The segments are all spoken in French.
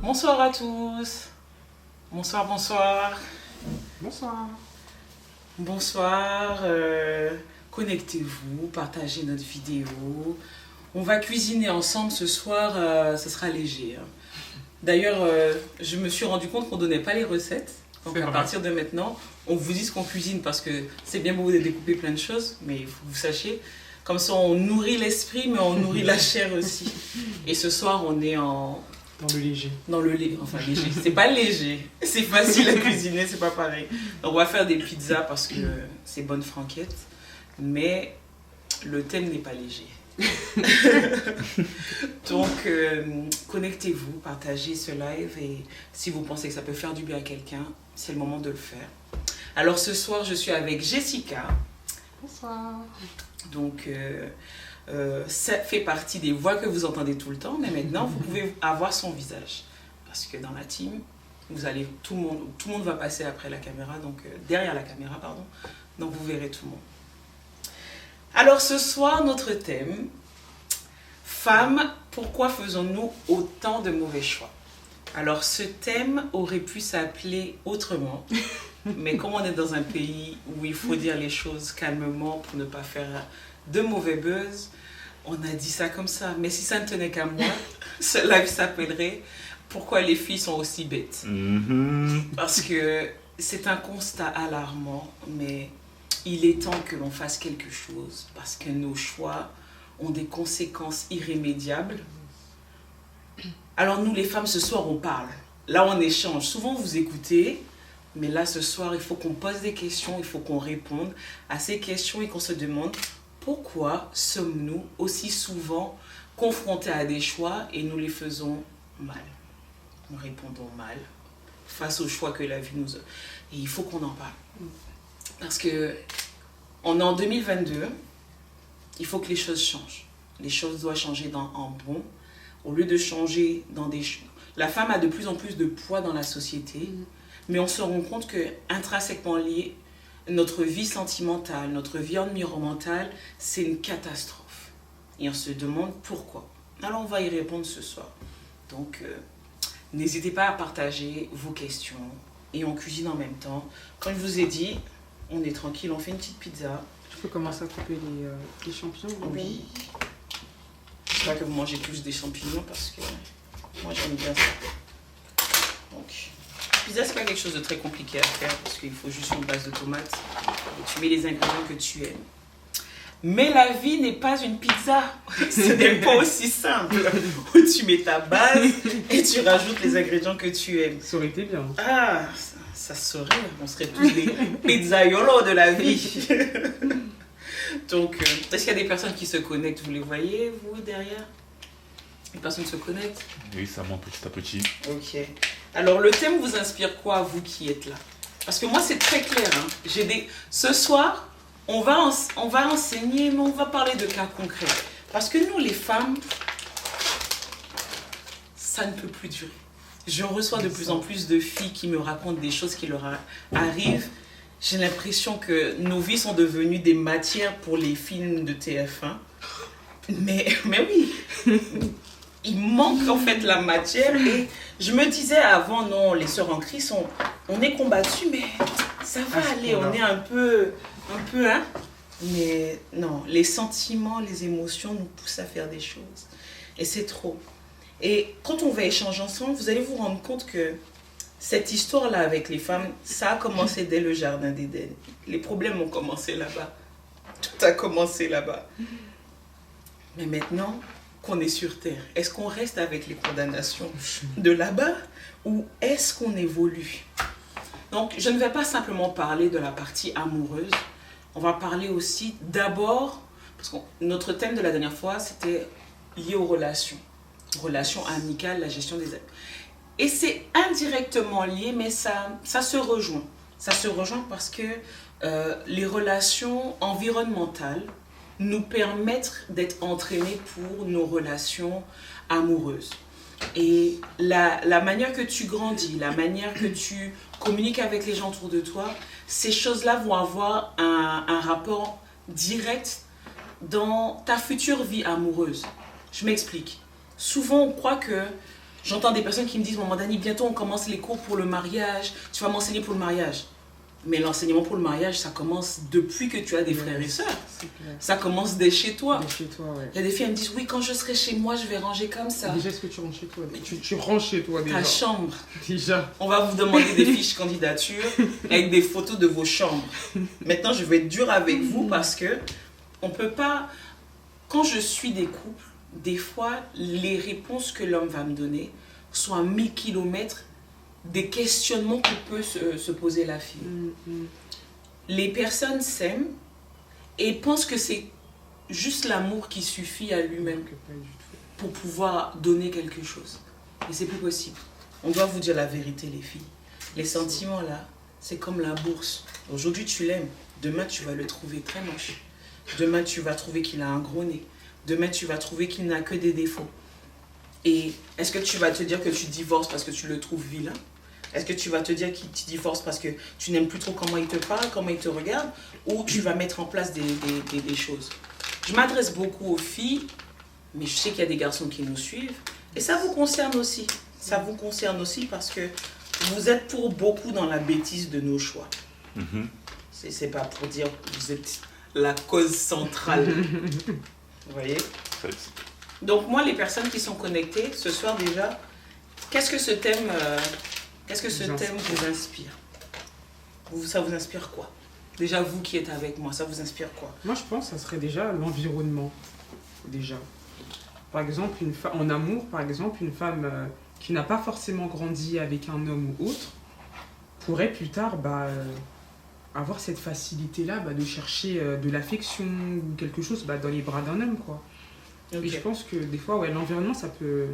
Bonsoir à tous. Bonsoir, bonsoir. Bonsoir. Bonsoir. Connectez-vous, partagez notre vidéo. On va cuisiner ensemble ce soir, ce sera léger. D'ailleurs, je me suis rendu compte qu'on ne donnait pas les recettes. Donc à partir de maintenant, on vous dit ce qu'on cuisine parce que c'est bien beau de découper plein de choses, mais il faut que vous sachiez, comme ça on nourrit l'esprit, mais on nourrit la chair aussi. Et ce soir, on est dans le léger. Dans le lait, enfin léger. C'est pas léger, c'est facile à cuisiner, c'est pas pareil. Donc on va faire des pizzas parce que c'est bonne franquette, mais le thème n'est pas léger. Donc connectez-vous, partagez ce live et si vous pensez que ça peut faire du bien à quelqu'un, c'est le moment de le faire. Alors ce soir je suis avec Jessica. Bonsoir. Donc ça fait partie des voix que vous entendez tout le temps, mais maintenant vous pouvez avoir son visage parce que dans la team vous allez tout le monde va passer après la caméra, donc derrière la caméra pardon, donc vous verrez tout le monde. Alors ce soir, notre thème, femmes, pourquoi faisons-nous autant de mauvais choix? Alors ce thème aurait pu s'appeler autrement, mais comme on est dans un pays où il faut dire les choses calmement pour ne pas faire de mauvais buzz, on a dit ça comme ça. Mais si ça ne tenait qu'à moi, ce live s'appellerait « Pourquoi les filles sont aussi bêtes ?» Parce que c'est un constat alarmant, mais il est temps que l'on fasse quelque chose parce que nos choix ont des conséquences irrémédiables. Alors nous les femmes ce soir on parle, là on échange, souvent vous écoutez, mais là ce soir il faut qu'on pose des questions, il faut qu'on réponde à ces questions et qu'on se demande pourquoi sommes-nous aussi souvent confrontés à des choix et nous les faisons mal, nous répondons mal face aux choix que la vie nous a. Et il faut qu'on en parle. Parce que on est en 2022, il faut que les choses changent. Les choses doivent changer en bon. Au lieu de changer dans des... La femme a de plus en plus de poids dans la société, mais on se rend compte que intrinsèquement lié, notre vie sentimentale, notre vie environnementale, c'est une catastrophe. Et on se demande pourquoi. Alors on va y répondre ce soir. Donc n'hésitez pas à partager vos questions et on cuisine en même temps. Comme je vous ai dit, on est tranquille, on fait une petite pizza. Je peux commencer à couper les champignons. Oui. J'espère que vous mangez tous des champignons parce que moi j'aime bien ça. Donc, pizza c'est pas quelque chose de très compliqué à faire parce qu'il faut juste une base de tomates et tu mets les ingrédients que tu aimes. Mais la vie n'est pas une pizza, ce n'est pas aussi simple où tu mets ta base et tu rajoutes les ingrédients que tu aimes. Ça aurait été bien. Ah, ça serait, on serait tous des pizzaiolos de la vie. Donc, est-ce qu'il y a des personnes qui se connectent? Vous les voyez, vous, derrière? Les personnes se connectent? Oui, ça monte petit à petit. Ok. Alors, le thème vous inspire quoi, vous qui êtes là? Parce que moi, c'est très clair. Hein. Ce soir, on va enseigner, mais on va parler de cas concrets. Parce que nous, les femmes, ça ne peut plus durer. Je reçois de plus en plus de filles qui me racontent des choses qui leur arrivent. J'ai l'impression que nos vies sont devenues des matières pour les films de TF1. Mais oui, il manque en fait la matière. Et je me disais avant, non, les sœurs en Christ, on est combattues, mais ça va aller. On est un peu, hein. Mais non, les sentiments, les émotions nous poussent à faire des choses. Et c'est trop. Et quand on va échanger ensemble, vous allez vous rendre compte que cette histoire-là avec les femmes, ça a commencé dès le jardin d'Éden. Les problèmes ont commencé là-bas. Tout a commencé là-bas. Mais maintenant qu'on est sur Terre, est-ce qu'on reste avec les condamnations de là-bas ou est-ce qu'on évolue? Donc, je ne vais pas simplement parler de la partie amoureuse. On va parler aussi d'abord, parce que notre thème de la dernière fois, c'était lié aux relations. Relations amicales, la gestion des... Et c'est indirectement lié, mais ça se rejoint. Ça se rejoint parce que les relations environnementales nous permettent d'être entraînés pour nos relations amoureuses. Et la manière que tu grandis, la manière que tu communiques avec les gens autour de toi, ces choses-là vont avoir un rapport direct dans ta future vie amoureuse. Je m'explique. Souvent, on croit que... J'entends des personnes qui me disent, maman Dani, bientôt on commence les cours pour le mariage, tu vas m'enseigner pour le mariage. Mais l'enseignement pour le mariage, ça commence depuis que tu as des frères et sœurs. Ça commence dès chez toi. Dès chez toi, ouais. Il y a des filles qui me disent, oui, quand je serai chez moi, je vais ranger comme ça. Déjà, est-ce que tu ranges chez toi? Tu ranges chez toi déjà. Ta chambre. Déjà. On va vous demander des fiches candidature avec des photos de vos chambres. Maintenant, je vais être dure avec vous parce que on peut pas... Quand je suis des couples, des fois, les réponses que l'homme va me donner sont à 1000 km des questionnements que peut se poser la fille. Les personnes s'aiment et pensent que c'est juste l'amour qui suffit à lui-même pour pouvoir donner quelque chose. Et c'est plus possible. On doit vous dire la vérité, les filles. Les sentiments, là, c'est comme la bourse. Aujourd'hui, tu l'aimes. Demain, tu vas le trouver très moche. Demain, tu vas trouver qu'il a un gros nez. Demain, tu vas trouver qu'il n'a que des défauts. Et est-ce que tu vas te dire que tu divorces parce que tu le trouves vilain? Est-ce que tu vas te dire qu'il te divorce parce que tu n'aimes plus trop comment il te parle, comment il te regarde? Ou tu vas mettre en place des choses? Je m'adresse beaucoup aux filles, mais je sais qu'il y a des garçons qui nous suivent. Et ça vous concerne aussi. Ça vous concerne aussi parce que vous êtes pour beaucoup dans la bêtise de nos choix. C'est pas pour dire que vous êtes la cause centrale. Vous voyez? Donc moi, les personnes qui sont connectées, ce soir déjà, qu'est-ce que ce thème vous inspire? Ça vous inspire quoi? Déjà, vous qui êtes avec moi, ça vous inspire quoi? Moi, je pense que ça serait déjà l'environnement. Déjà. Par exemple, en amour, par exemple, une femme qui n'a pas forcément grandi avec un homme ou autre pourrait plus tard avoir cette facilité-là de chercher de l'affection ou quelque chose dans les bras d'un homme, quoi. Okay. Et je pense que des fois, l'environnement, ça peut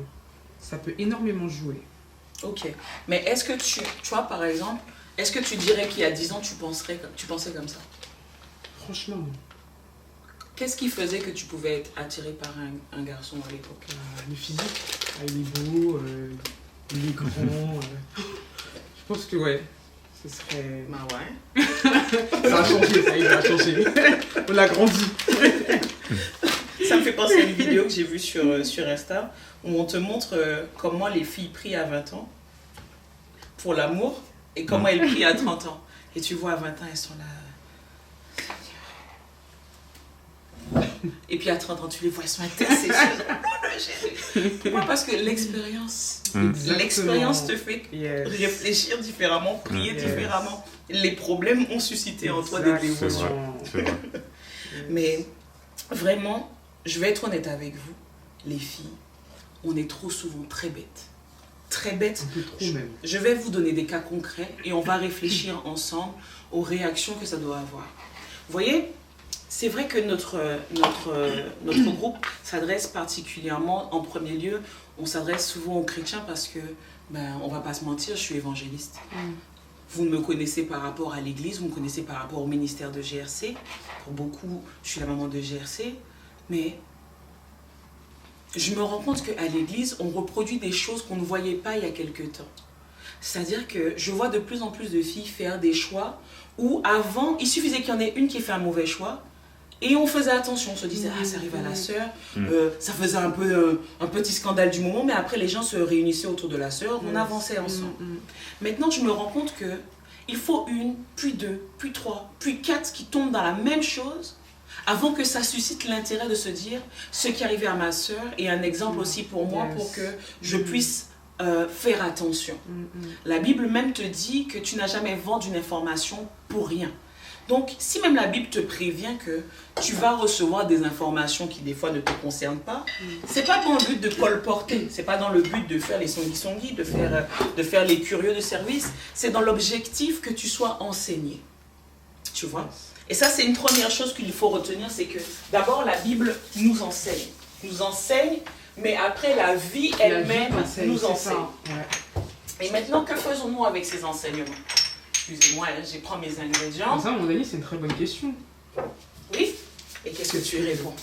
énormément jouer. Ok. Mais est-ce que tu vois, par exemple, est-ce que tu dirais qu'il y a 10 ans, tu pensais comme ça? Franchement, non. Qu'est-ce qui faisait que tu pouvais être attiré par un garçon à l'époque? Le physique. Il est beau, il est grand. Je pense que, ce serait... Bah ouais. Ça a changé, ça a changé. On a grandi. Ça me fait penser à une vidéo que j'ai vue sur Insta où on te montre comment les filles prient à 20 ans pour l'amour et comment elles prient à 30 ans. Et tu vois, à 20 ans, elles sont là. Et puis à 30 ans, tu les vois, elles sont intercessionnelles. Pourquoi? Parce que l'expérience te fait réfléchir différemment, prier différemment. Les problèmes ont suscité en toi des dévotions. Mais vraiment, je vais être honnête avec vous, les filles, on est trop souvent très bêtes. Très bêtes. Un peu trop même. Je vais vous donner des cas concrets et on va réfléchir ensemble aux réactions que ça doit avoir. Vous voyez, c'est vrai que notre groupe s'adresse particulièrement, en premier lieu, on s'adresse souvent aux chrétiens parce que, on va pas se mentir, je suis évangéliste. Vous me connaissez par rapport à l'église, vous me connaissez par rapport au ministère de GRC. Pour beaucoup, je suis la maman de GRC. Mais je me rends compte qu'à l'église, on reproduit des choses qu'on ne voyait pas il y a quelques temps. C'est-à-dire que je vois de plus en plus de filles faire des choix où avant, il suffisait qu'il y en ait une qui fait un mauvais choix et on faisait attention, on se disait « Ah, ça arrive à la sœur ». Ça faisait un petit scandale du moment, mais après les gens se réunissaient autour de la sœur, on avançait ensemble. Maintenant, je me rends compte qu'il faut une, puis deux, puis trois, puis quatre qui tombent dans la même chose avant que ça suscite l'intérêt de se dire ce qui arrivait à ma sœur est un exemple aussi pour moi pour que je puisse faire attention. La Bible même te dit que tu n'as jamais vendu une information pour rien. Donc, si même la Bible te prévient que tu vas recevoir des informations qui des fois ne te concernent pas, c'est pas dans le but de colporter, c'est pas dans le but de faire les songui-songui, de faire les curieux de service, c'est dans l'objectif que tu sois enseigné. Tu vois? Et ça, c'est une première chose qu'il faut retenir, c'est que d'abord, la Bible nous enseigne. Nous enseigne, mais après, la vie elle-même nous enseigne. Et maintenant, que faisons-nous avec ces enseignements? Excusez-moi, je prends mes ingrédients. Ça, à mon avis, c'est une très bonne question. Oui? Et qu'est-ce que tu y réponds?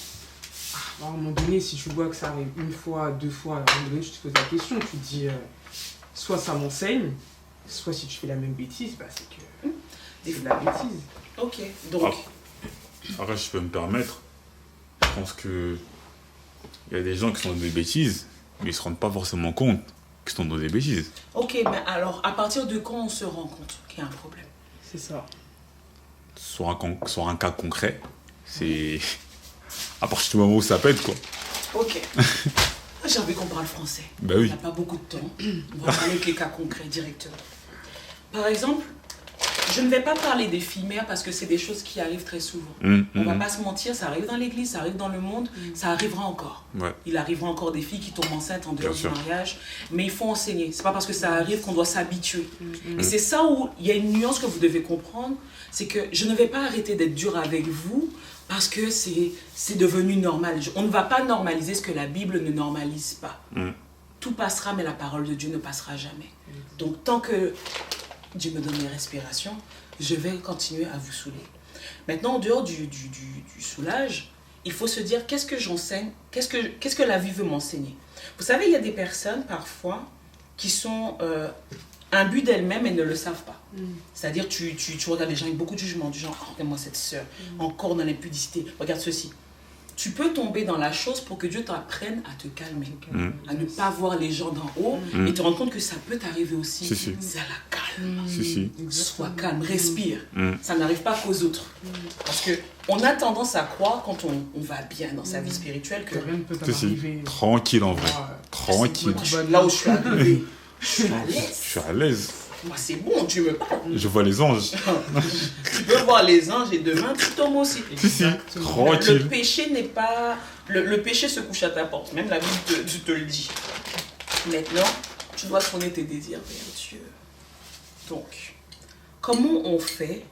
À un moment donné, si tu vois que ça arrive une fois, deux fois, à un moment donné, tu te poses la question, tu te dis, soit ça m'enseigne, soit si tu fais la même bêtise, bah, c'est que c'est de la bêtise. Ok, donc... Après, si je peux me permettre, je pense que il y a des gens qui sont dans des bêtises, mais ils se rendent pas forcément compte qu'ils sont dans des bêtises. Ok, mais alors, à partir de quand on se rend compte qu'il y a un problème? C'est ça. Sur un cas concret, c'est à partir du moment où ça pète, quoi. Ok. J'ai envie qu'on parle français. Bah oui. On n'a pas beaucoup de temps. On va parler avec les cas concrets directement. Par exemple, je ne vais pas parler des filles mères parce que c'est des choses qui arrivent très souvent. On va pas se mentir, ça arrive dans l'église, ça arrive dans le monde, ça arrivera encore. Ouais. Il arrivera encore des filles qui tombent enceintes en dehors Bien du sûr. mariage, mais il faut enseigner. C'est pas parce que ça arrive qu'on doit s'habituer. Et c'est ça où il y a une nuance que vous devez comprendre, c'est que je ne vais pas arrêter d'être dure avec vous parce que c'est devenu normal. On ne va pas normaliser ce que la Bible ne normalise pas. Tout passera, mais la parole de Dieu ne passera jamais. Donc tant que Dieu me donne les respirations, je vais continuer à vous saouler. Maintenant, en dehors du soulage, il faut se dire, qu'est-ce que j'enseigne? Qu'est-ce que la vie veut m'enseigner? Vous savez, il y a des personnes, parfois, qui sont imbues d'elles-mêmes et ne le savent pas. C'est-à-dire, tu regardes les gens avec beaucoup de jugement, du genre, oh, regarde-moi cette sœur, encore dans l'impudicité, regarde ceci. Tu peux tomber dans la chose pour que Dieu t'apprenne à te calmer, à ne pas voir les gens d'en haut et te rendre compte que ça peut t'arriver aussi. Si. C'est à la calme. Sois calme, respire. Ça n'arrive pas qu'aux autres. Parce qu'on a tendance à croire, quand on va bien dans sa vie spirituelle, que rien ne peut Si. t'arriver. Tranquille en vrai. Tranquille. là où je suis arrivée, je suis à Je l'aise. suis à l'aise. Moi, c'est bon, Dieu me parle. Je vois les anges. Tu peux voir les anges et demain, tu tombes aussi. Si. Le Tranquille. péché n'est pas... Le péché se couche à ta porte. Même la Bible te le dit. Maintenant, tu dois tourner tes désirs vers Dieu. Donc, comment on fait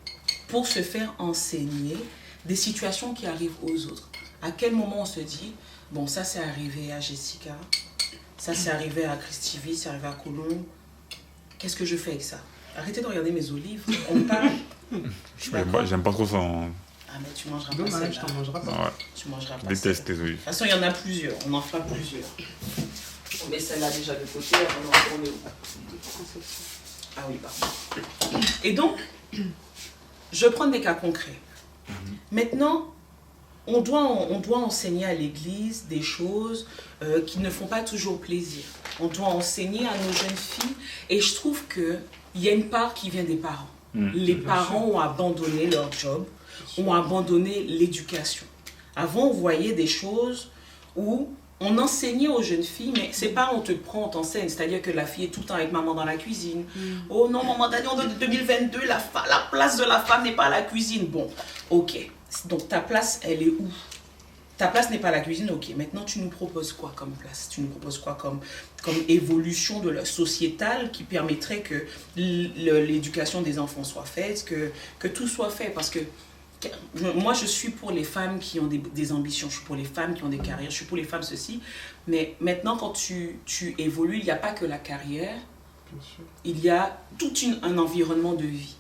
pour se faire enseigner des situations qui arrivent aux autres? À quel moment on se dit, bon, ça c'est arrivé à Jessica, ça c'est arrivé à Christivie, c'est arrivé à Colombe. Qu'est-ce que je fais avec ça? Arrêtez de regarder mes olives. On parle. J'aime pas trop ça. Ah, mais tu mangeras pas Dommage, celle-là. t'en mangeras pas. Ouais. Tu mangeras pas Je déteste celle-là. tes olives. De toute façon, il y en a plusieurs. On en fera plusieurs. On met celle-là déjà de côté. On va tourner où? Ah oui, pardon. Et donc, je prends des cas concrets. Maintenant, on doit enseigner à l'église des choses qui ne font pas toujours plaisir. On doit enseigner à nos jeunes filles. Et je trouve qu'il y a une part qui vient des parents. Les parents ont abandonné leur job, ont abandonné l'éducation. Avant, on voyait des choses où on enseignait aux jeunes filles, mais c'est pas on te prend, on t'enseigne. C'est-à-dire que la fille est tout le temps avec maman dans la cuisine. Oh non, maman, en 2022, la place de la femme n'est pas à la cuisine. Bon, ok. Donc ta place, elle est où? Ta place n'est pas à la cuisine, ok. Maintenant, tu nous proposes quoi comme place? Tu nous proposes quoi comme évolution de la sociétale qui permettrait que l'éducation des enfants soit faite, que tout soit fait? Parce que moi, je suis pour les femmes qui ont des ambitions, je suis pour les femmes qui ont des carrières, je suis pour les femmes ceci. Mais maintenant, quand tu évolues, il n'y a pas que la carrière, il y a tout un environnement de vie.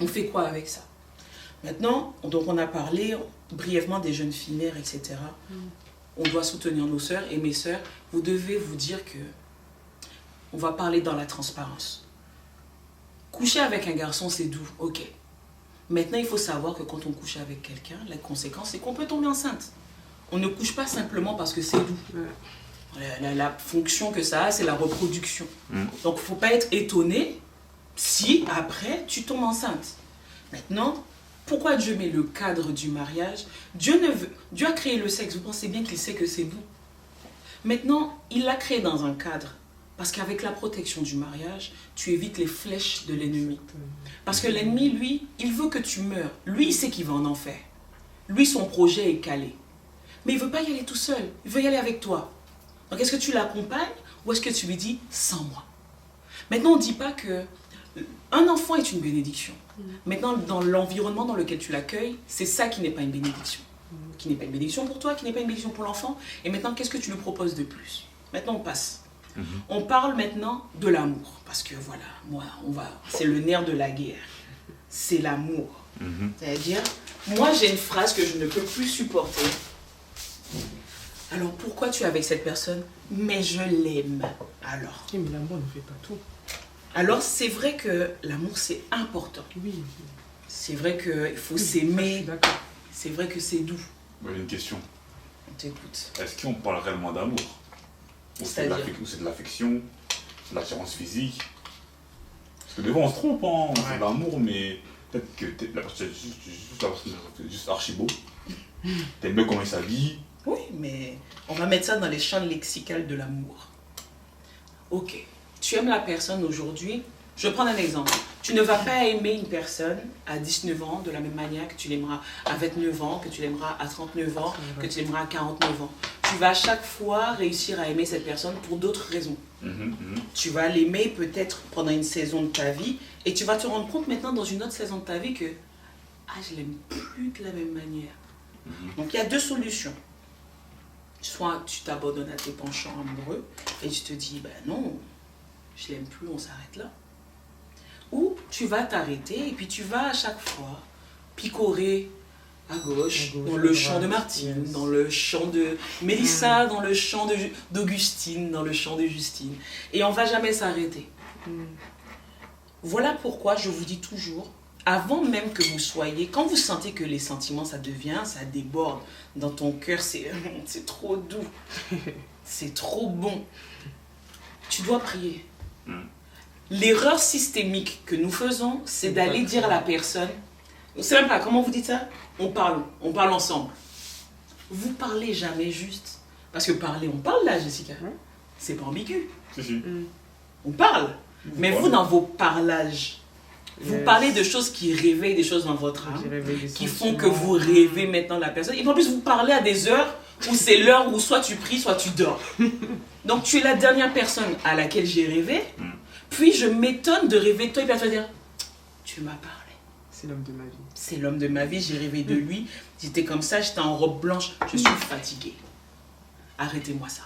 On fait quoi avec ça? Maintenant, donc on a parlé brièvement des jeunes filles mères, etc. On doit soutenir nos sœurs et mes sœurs. Vous devez vous dire que on va parler dans la transparence. Coucher avec un garçon, c'est doux, ok. Maintenant, il faut savoir que quand on couche avec quelqu'un, la conséquence, c'est qu'on peut tomber enceinte. On ne couche pas simplement parce que c'est doux. La fonction que ça a, c'est la reproduction. Donc, il ne faut pas être étonné si, après, tu tombes enceinte. Maintenant, pourquoi Dieu met le cadre du mariage? Dieu a créé le sexe, vous pensez bien qu'il sait que c'est doux. Maintenant, il l'a créé dans un cadre. Parce qu'avec la protection du mariage, tu évites les flèches de l'ennemi. Parce que l'ennemi, lui, il veut que tu meurs. Lui, il sait qu'il va en enfer. Lui, son projet est calé. Mais il ne veut pas y aller tout seul. Il veut y aller avec toi. Donc, est-ce que tu l'accompagnes ou est-ce que tu lui dis « sans moi » Maintenant, on ne dit pas que un enfant est une bénédiction. Maintenant, dans l'environnement dans lequel tu l'accueilles, c'est ça qui n'est pas une bénédiction. Qui n'est pas une bénédiction pour toi, qui n'est pas une bénédiction pour l'enfant. Et maintenant, qu'est-ce que tu lui proposes de plus? Maintenant, on passe. On parle maintenant de l'amour. Parce que voilà, c'est le nerf de la guerre. C'est l'amour. C'est-à-dire, moi j'ai une phrase que je ne peux plus supporter. Alors pourquoi tu es avec cette personne? Mais je l'aime. Alors. Mais l'amour ne fait pas tout. Alors c'est vrai que l'amour c'est important. Oui. C'est vrai qu'il faut Oui, s'aimer. je suis d'accord. C'est vrai que c'est doux. J'ai une question. On t'écoute. Est-ce qu'on parle réellement d'amour? Ou c'est de l'affection, de l'attirance physique? Parce que des fois on se trompe, hein. On fait de l'amour, mais peut-être que la personne est juste archi beau. T'aimes bien comment il s'habille. Oui, mais on va mettre ça dans les champs lexicales de l'amour. Ok, tu aimes la personne aujourd'hui. Je vais prendre un exemple. Tu ne vas pas aimer une personne à 19 ans de la même manière que tu l'aimeras à 29 ans, que tu l'aimeras à 39 ans, que tu l'aimeras à 49 ans. Tu vas à chaque fois réussir à aimer cette personne pour d'autres raisons. Tu vas l'aimer peut-être pendant une saison de ta vie et tu vas te rendre compte maintenant dans une autre saison de ta vie que je l'aime plus de la même manière. Donc il y a deux solutions. Soit tu t'abandonnes à tes penchants amoureux et tu te dis, non, je l'aime plus, on s'arrête là. Ou tu vas t'arrêter et puis tu vas à chaque fois picorer à gauche dans le champ de Martine, dans le champ de Mélissa, dans le champ d'Augustine, dans le champ de Justine. Et on ne va jamais s'arrêter. Voilà pourquoi je vous dis toujours, avant même que vous soyez, quand vous sentez que les sentiments, ça déborde dans ton cœur, c'est trop doux, c'est trop bon, tu dois prier. L'erreur systémique que nous faisons, c'est d'aller dire à la personne, c'est même pas, comment vous dites ça? On parle ensemble. Vous parlez jamais juste. Parce que parler, on parle là, Jessica. C'est pas ambigu. On parle. Mais vous, dans vos parlages, vous parlez de choses qui réveillent des choses dans votre âme, qui font que vous rêvez maintenant la personne. Et en plus, vous parlez à des heures où c'est l'heure où soit tu pries, soit tu dors. Donc, tu es la dernière personne à laquelle j'ai rêvé. Puis, je m'étonne de rêver de toi et puis tu vas dire, tu m'as parlé. C'est l'homme de ma vie. C'est l'homme de ma vie, j'ai rêvé de lui. J'étais comme ça, j'étais en robe blanche. Je suis fatiguée. Arrêtez-moi ça.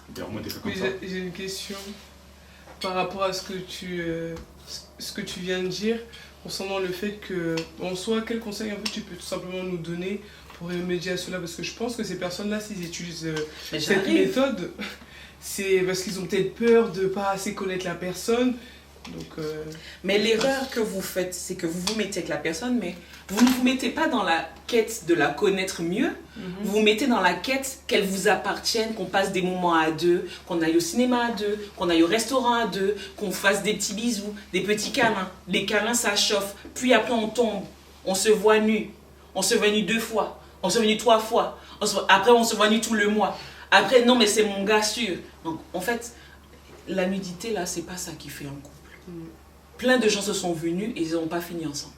Oui, j'ai une question par rapport à ce que tu viens de dire concernant le fait que, en soi, quel conseil en fait, tu peux tout simplement nous donner pour remédier à cela? Parce que je pense que ces personnes-là, s'ils utilisent cette méthode, c'est parce qu'ils ont peut-être peur de ne pas assez connaître la personne. Donc, mais l'erreur que vous faites, c'est que vous vous mettez avec la personne, mais vous ne vous mettez pas dans la quête de la connaître mieux. Vous vous mettez dans la quête qu'elle vous appartienne, qu'on passe des moments à deux, qu'on aille au cinéma à deux, qu'on aille au restaurant à deux, qu'on fasse des petits bisous, des petits câlins. Les câlins, ça chauffe. Puis après, on tombe. On se voit nu. On se voit nu 2 fois. On se voit nu 3 fois. Après, on se voit nu tout le mois. Après, non, mais c'est mon gars sûr. Donc, en fait, la nudité, là, c'est pas ça qui fait un couple. Plein de gens se sont venus et ils n'ont pas fini ensemble.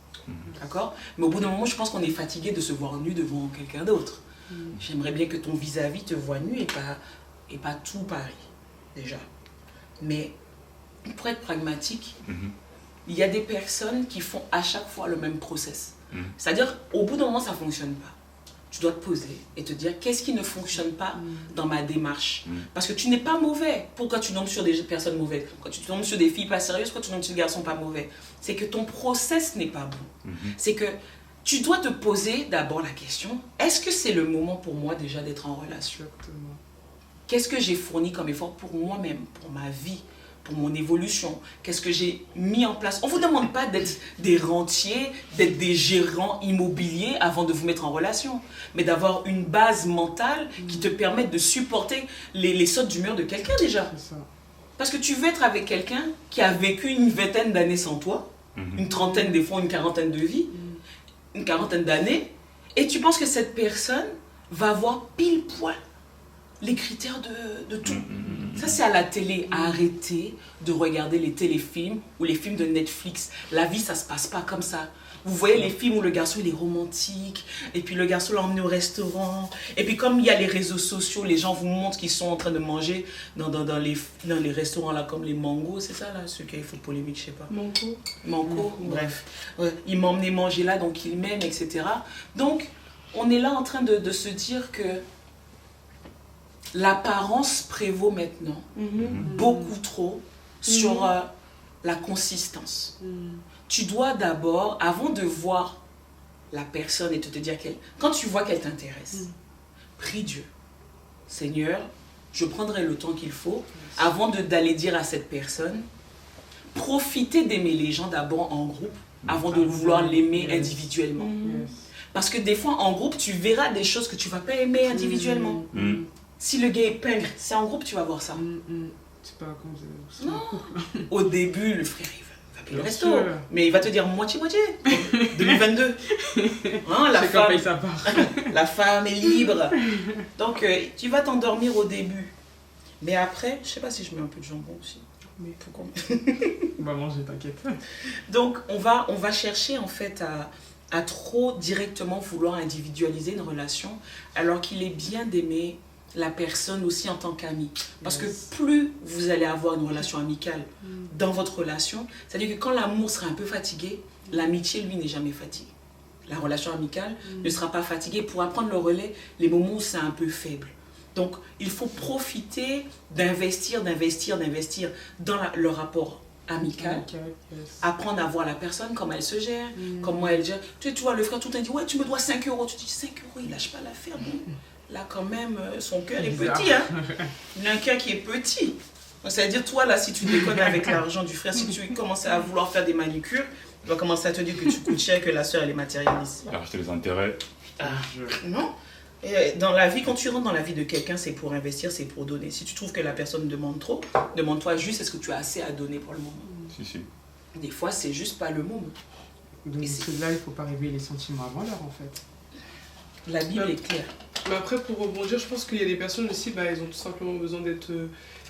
D'accord? Mais au bout d'un moment, je pense qu'on est fatigué de se voir nu devant quelqu'un d'autre. J'aimerais bien que ton vis-à-vis te voit nu et pas tout Paris, déjà. Mais pour être pragmatique, il y a des personnes qui font à chaque fois le même process. C'est-à-dire, au bout d'un moment, ça ne fonctionne pas. Tu dois te poser et te dire qu'est-ce qui ne fonctionne pas dans ma démarche. Parce que tu n'es pas mauvais. Pourquoi tu tombes sur des personnes mauvaises? Quand tu tombes sur des filles pas sérieuses, pourquoi tu tombes sur des garçons pas mauvais? C'est que ton process n'est pas bon. C'est que tu dois te poser d'abord la question, est-ce que c'est le moment pour moi déjà d'être en relation? Qu'est-ce que j'ai fourni comme effort pour moi-même, pour ma vie, pour mon évolution? Qu'est-ce que j'ai mis en place? On ne vous demande pas d'être des rentiers, d'être des gérants immobiliers avant de vous mettre en relation, mais d'avoir une base mentale qui te permette de supporter les sautes d'humeur de quelqu'un déjà. Parce que tu veux être avec quelqu'un qui a vécu une vingtaine d'années sans toi, une trentaine, des fois une quarantaine de vies, une quarantaine d'années, et tu penses que cette personne va avoir pile poil les critères de tout. Ça, c'est à la télé. Arrêtez de regarder les téléfilms ou les films de Netflix. La vie, ça se passe pas comme ça. Vous voyez les films où le garçon, il est romantique, et puis le garçon l'a emmené au restaurant, et puis comme il y a les réseaux sociaux, les gens vous montrent qu'ils sont en train de manger dans les restaurants là, comme les Mango, c'est ça là, ceux qui font polémique, je sais pas. Mango, bref. Ouais, il m'a emmené manger là, donc il m'aime, etc. Donc, on est là en train de se dire que l'apparence prévaut maintenant beaucoup trop sur la consistance. Tu dois d'abord, avant de voir la personne et de te dire quand tu vois qu'elle t'intéresse, prie Dieu. Seigneur, je prendrai le temps qu'il faut avant d'aller dire à cette personne, profitez d'aimer les gens d'abord en groupe avant de vouloir l'aimer individuellement. Parce que des fois, en groupe, tu verras des choses que tu ne vas pas aimer individuellement. Si le gars est pingre, c'est en groupe, tu vas voir ça. C'est pas comme ça. Non. Au début, le frère, il va payer le resto. sûr. Mais il va te dire moitié-moitié. 2022. Hein, la femme est libre. Donc, tu vas t'endormir au début. Mais après, je sais pas si je mets un peu de jambon aussi. Mais pourquoi? On va manger, t'inquiète. Donc, on va chercher en fait à trop directement vouloir individualiser une relation, alors qu'il est bien d'aimer la personne aussi en tant qu'ami. Parce que plus vous allez avoir une relation amicale dans votre relation, c'est-à-dire que quand l'amour sera un peu fatigué, l'amitié, lui, n'est jamais fatiguée. La relation amicale ne sera pas fatiguée pour prendre le relais les moments où c'est un peu faible. Donc, il faut profiter d'investir dans le rapport amical, apprendre à voir la personne, comment elle se gère, comment elle gère. Tu vois, le frère tout le temps dit, ouais, tu me dois 5 euros. Tu dis, 5 euros, il lâche pas l'affaire. Bon. Là, quand même, son cœur est petit. Hein? Il a un cœur qui est petit. Donc, c'est-à-dire, toi, là, si tu déconnes avec l'argent du frère, si tu commences à vouloir faire des manicures, il va commencer à te dire que tu coûtes cher et que la soeur, elle est matérialiste. Acheter les intérêts. Non. Et dans la vie, quand tu rentres dans la vie de quelqu'un, c'est pour investir, c'est pour donner. Si tu trouves que la personne demande trop, demande-toi juste est-ce que tu as assez à donner pour le moment. Si. Des fois, c'est juste pas le moment. Donc là, il ne faut pas réveiller les sentiments avant l'heure, en fait. La Bible est claire. Mais après, pour rebondir, je pense qu'il y a des personnes aussi, elles ont tout simplement besoin d'être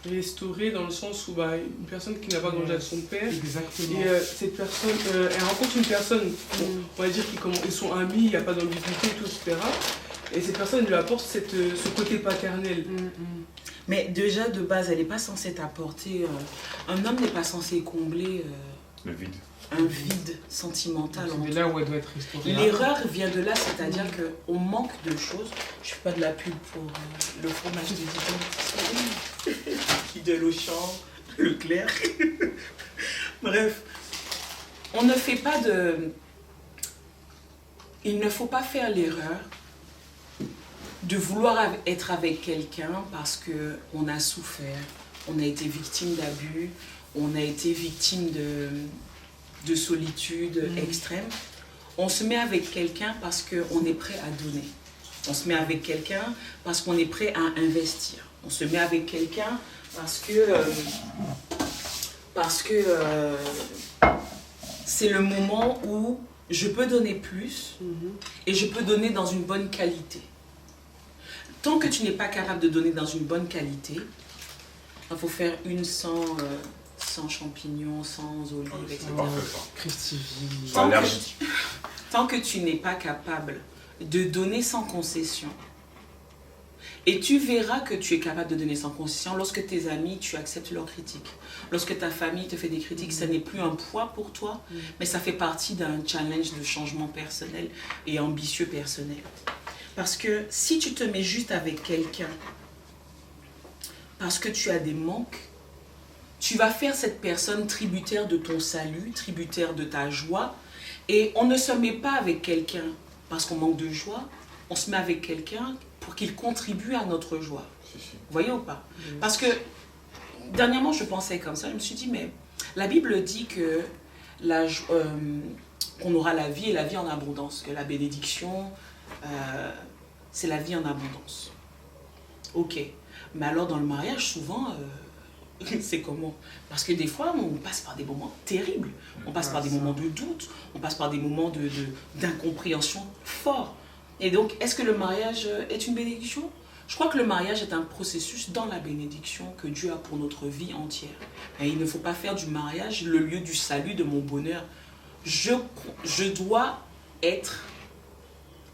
restaurées, dans le sens où une personne qui n'a pas grandi avec son père, exactement. et cette personne, elle rencontre une personne, on va dire qu'ils sont amis, il n'y a pas d'ambiguïté, tout, etc. Et cette personne lui apporte ce côté paternel. Mais déjà, de base, elle n'est pas censée t'apporter... un homme n'est pas censé combler... le vide. Un vide sentimental. C'est là où elle doit être restaurée. L'erreur vient de là, c'est-à-dire qu'on manque de choses. Je ne fais pas de la pub pour le fromage de Dijon, qui de l'Auchan, Leclerc. Bref, on ne fait pas de... Il ne faut pas faire l'erreur de vouloir être avec quelqu'un parce qu'on a souffert, on a été victime d'abus, on a été victime de solitude extrême. On se met avec quelqu'un parce qu'on est prêt à donner. On se met avec quelqu'un parce qu'on est prêt à investir. On se met avec quelqu'un parce que c'est le moment où je peux donner plus et je peux donner dans une bonne qualité. Tant que tu n'es pas capable de donner dans une bonne qualité, il faut faire une sans champignons, sans olives, etc. Tant que tu n'es pas capable de donner sans concession, et tu verras que tu es capable de donner sans concession lorsque tes amis, tu acceptes leurs critiques. Lorsque ta famille te fait des critiques, ça n'est plus un poids pour toi, mais ça fait partie d'un challenge de changement personnel et ambitieux personnel. Parce que si tu te mets juste avec quelqu'un parce que tu as des manques, tu vas faire cette personne tributaire de ton salut, tributaire de ta joie. Et on ne se met pas avec quelqu'un parce qu'on manque de joie, on se met avec quelqu'un pour qu'il contribue à notre joie. Vous voyez ou pas? Parce que dernièrement, je pensais comme ça, je me suis dit, mais la Bible dit que qu'on aura la vie et la vie en abondance, que la bénédiction, c'est la vie en abondance. Ok, mais alors dans le mariage, souvent, c'est comment? Parce que des fois, on passe par des moments terribles, on passe par des moments de doute, on passe par des moments d'incompréhension forts. Et donc, est-ce que le mariage est une bénédiction? Je crois que le mariage est un processus dans la bénédiction que Dieu a pour notre vie entière. Et il ne faut pas faire du mariage le lieu du salut, de mon bonheur. Je dois être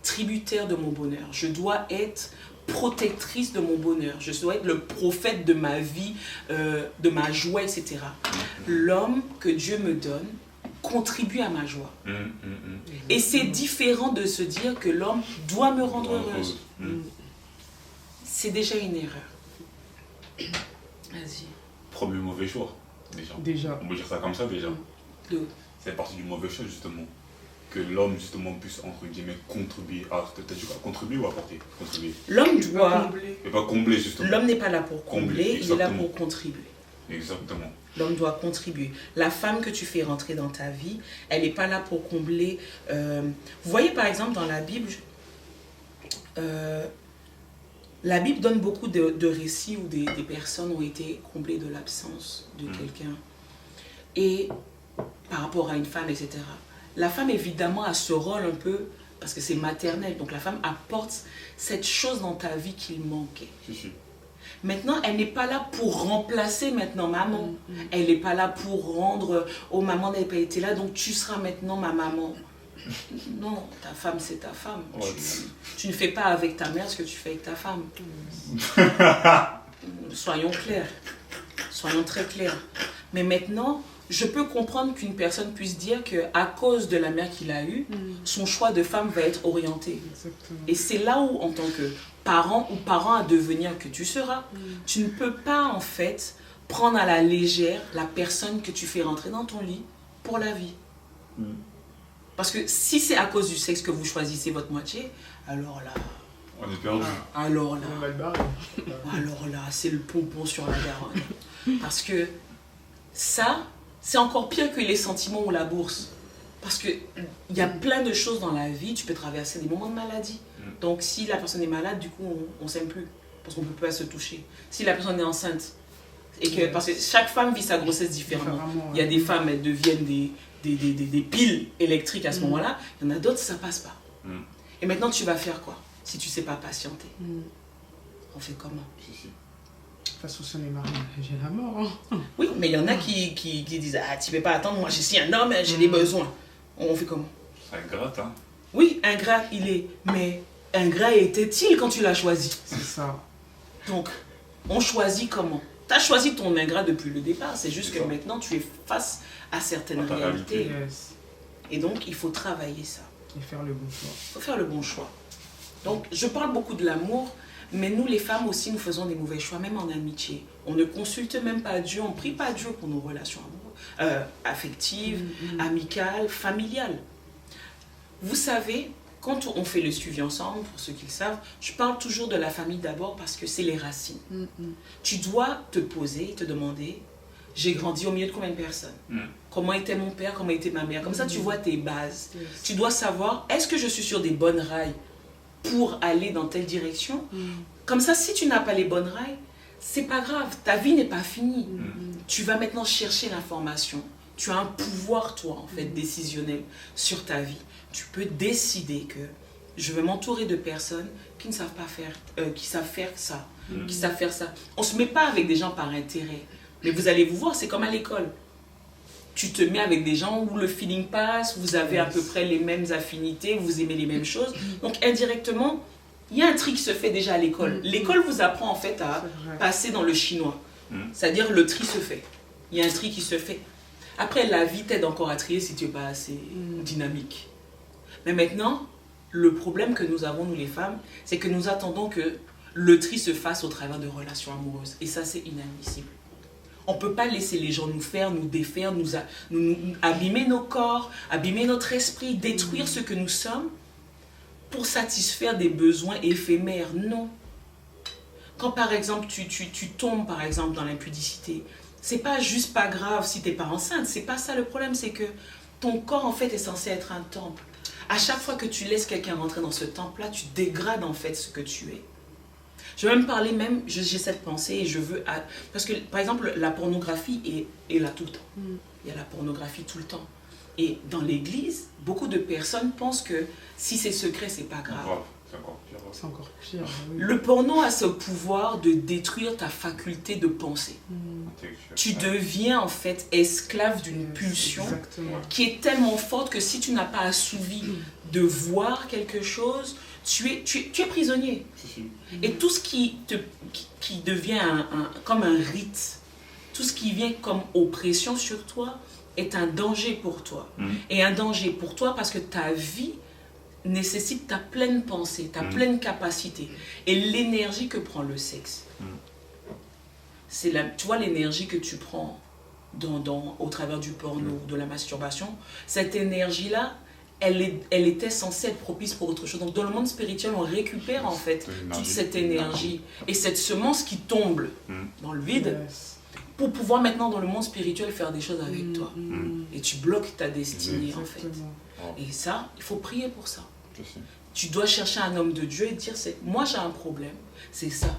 tributaire de mon bonheur. Je dois être protectrice de mon bonheur. Je dois être le prophète de ma vie, de ma joie, etc. L'homme que Dieu me donne contribue à ma joie. Et c'est différent de se dire que l'homme doit me rendre heureuse. C'est déjà une erreur. Vas-y. Premier mauvais choix, déjà. On peut dire ça comme ça, déjà. C'est parti du mauvais choix, justement. que l'homme justement puisse entre guillemets contribuer à contribuer ou apporter contribuer. L'homme doit et pas combler justement. L'homme n'est pas là pour combler, il est là pour contribuer. Exactement. L'homme doit contribuer. La femme que tu fais rentrer dans ta vie, elle n'est pas là pour combler. Vous voyez par exemple dans la Bible, la Bible donne beaucoup de récits où des personnes ont été comblées de l'absence de quelqu'un. Et par rapport à une femme, etc. La femme, évidemment, a ce rôle un peu, parce que c'est maternel, donc la femme apporte cette chose dans ta vie qu'il manquait. Si. Maintenant, elle n'est pas là pour remplacer maintenant maman. Elle n'est pas là pour rendre, oh maman n'avait pas été là, donc tu seras maintenant ma maman. Non, ta femme c'est ta femme. Ouais. Tu ne fais pas avec ta mère ce que tu fais avec ta femme. Soyons clairs. Soyons très clairs. Mais maintenant, je peux comprendre qu'une personne puisse dire qu'à cause de la mère qu'il a eue, son choix de femme va être orienté. Exactement. Et c'est là où, en tant que parent ou parent à devenir que tu seras, tu ne peux pas en fait prendre à la légère la personne que tu fais rentrer dans ton lit pour la vie. Parce que si c'est à cause du sexe que vous choisissez votre moitié, alors là... On est perdu. Alors là... On est mal barré. Alors là, c'est le pompon sur la Garonne. Parce que ça, c'est encore pire que les sentiments ou la bourse. Parce qu'il y a plein de choses dans la vie, tu peux traverser des moments de maladie. Donc si la personne est malade, du coup, on ne s'aime plus. Parce qu'on ne peut pas se toucher. Si la personne est enceinte, et que, parce que chaque femme vit sa grossesse différemment. Il y a des femmes, elles deviennent des piles électriques à ce moment-là. Il y en a d'autres, ça ne passe pas. Et maintenant, tu vas faire quoi si tu ne sais pas patienter? On fait comment? Si. De toute façon, si on est marié, j'ai la mort. Hein. Oui, mais il y en a qui disent « Ah, tu ne peux pas attendre, moi je suis un homme, j'ai des besoins. » On fait comment? C'est ingrate, hein. Oui, ingrat il est. Mais ingrat était-il quand tu l'as choisi? C'est ça. Donc, on choisit comment? Tu as choisi ton ingrat depuis le départ. C'est juste que maintenant, tu es face à certaines réalités. Yes. Et donc, il faut travailler ça. Et faire le bon choix. Il faut faire le bon choix. Donc, je parle beaucoup de l'amour, mais nous, les femmes aussi, nous faisons des mauvais choix, même en amitié. On ne consulte même pas Dieu, on ne prie pas Dieu pour nos relations affectives, amicales, familiales. Vous savez, quand on fait le suivi ensemble, pour ceux qui le savent, je parle toujours de la famille d'abord parce que c'est les racines. Tu dois te poser et te demander, j'ai grandi au milieu de combien de personnes? Comment était mon père, comment était ma mère? Comme ça, tu vois tes bases. Tu dois savoir, est-ce que je suis sur des bonnes rails pour aller dans telle direction? Comme ça, si tu n'as pas les bonnes rails, c'est pas grave, ta vie n'est pas finie. Tu vas maintenant chercher l'information. Tu as un pouvoir, toi, en fait, décisionnel sur ta vie. Tu peux décider que je vais m'entourer de personnes qui ne savent pas faire, qui savent faire ça, qui savent faire ça. On ne se met pas avec des gens par intérêt. Mais vous allez vous voir, c'est comme à l'école. Tu te mets avec des gens où le feeling passe, vous avez à peu près les mêmes affinités, vous aimez les mêmes choses. Donc indirectement, il y a un tri qui se fait déjà à l'école. L'école vous apprend en fait à passer dans le chinois. C'est-à-dire le tri se fait. Il y a un tri qui se fait. Après, la vie t'aide encore à trier si tu n'es pas assez dynamique. Mais maintenant, le problème que nous avons, nous les femmes, c'est que nous attendons que le tri se fasse au travers de relations amoureuses. Et ça, c'est inadmissible. On ne peut pas laisser les gens nous faire, nous défaire, nous abîmer nos corps, abîmer notre esprit, détruire ce que nous sommes pour satisfaire des besoins éphémères. Non. Quand par exemple tu tombes par exemple dans l'impudicité, c'est pas juste pas grave si tu n'es pas enceinte, c'est pas ça le problème, c'est que ton corps en fait est censé être un temple. À chaque fois que tu laisses quelqu'un rentrer dans ce temple-là, tu dégrades en fait ce que tu es. Je vais même parler, j'ai cette pensée et je veux... Parce que, par exemple, la pornographie est là tout le temps. Il y a la pornographie tout le temps. Et dans l'église, beaucoup de personnes pensent que si c'est secret, c'est pas grave. C'est encore pire. C'est encore pire. Oui. Le porno a ce pouvoir de détruire ta faculté de penser. Tu deviens en fait esclave d'une pulsion qui est tellement forte que si tu n'as pas assouvi de voir quelque chose, tu es prisonnier. Et tout ce qui devient comme un rite, tout ce qui vient comme oppression sur toi est un danger pour toi. Et un danger pour toi parce que ta vie nécessite ta pleine pensée, ta pleine capacité et l'énergie que prend le sexe. Tu vois l'énergie que tu prends au travers du porno, de la masturbation, cette énergie-là, elle était censée être propice pour autre chose. Donc dans le monde spirituel, on récupère en fait toute cette énergie et cette semence qui tombe dans le vide pour pouvoir maintenant dans le monde spirituel faire des choses avec toi. Et tu bloques ta destinée en fait. Et ça, il faut prier pour ça. Tu dois chercher un homme de Dieu et dire, moi j'ai un problème, c'est ça.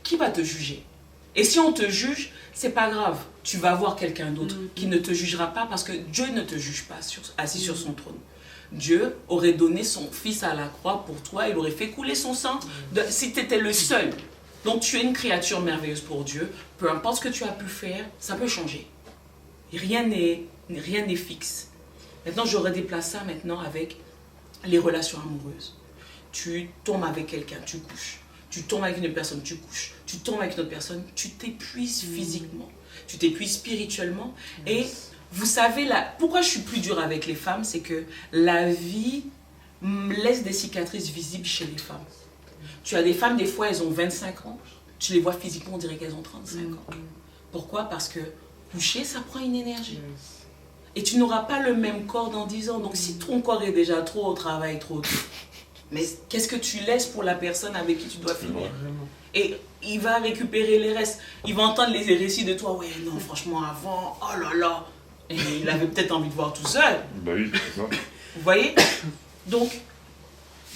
Qui va te juger? Et si on te juge, c'est pas grave. Tu vas voir quelqu'un d'autre qui ne te jugera pas parce que Dieu ne te juge pas assis sur son trône. Dieu aurait donné son fils à la croix pour toi, il aurait fait couler son sang si tu étais le seul. Donc tu es une créature merveilleuse pour Dieu, peu importe ce que tu as pu faire, ça peut changer. Rien n'est fixe. Maintenant, je redéplace ça maintenant avec les relations amoureuses. Tu tombes avec quelqu'un, tu couches. Tu tombes avec une personne, tu couches. Tu tombes avec une autre personne, tu t'épuises physiquement. Tu t'épuises spirituellement. Et vous savez, pourquoi je suis plus dure avec les femmes, c'est que la vie laisse des cicatrices visibles chez les femmes. Tu as des femmes, des fois, elles ont 25 ans. Tu les vois physiquement, on dirait qu'elles ont 35 ans. Pourquoi? Parce que coucher, ça prend une énergie. Et tu n'auras pas le même corps dans 10 ans. Donc si ton corps est déjà trop au travail, trop tôt, mais qu'est-ce que tu laisses pour la personne avec qui tu dois finir? Et il va récupérer les restes. Il va entendre les récits de toi. Ouais, non, franchement, avant, oh là là. Et il avait peut-être envie de voir tout seul. Bah oui, c'est ça. Vous voyez? Donc,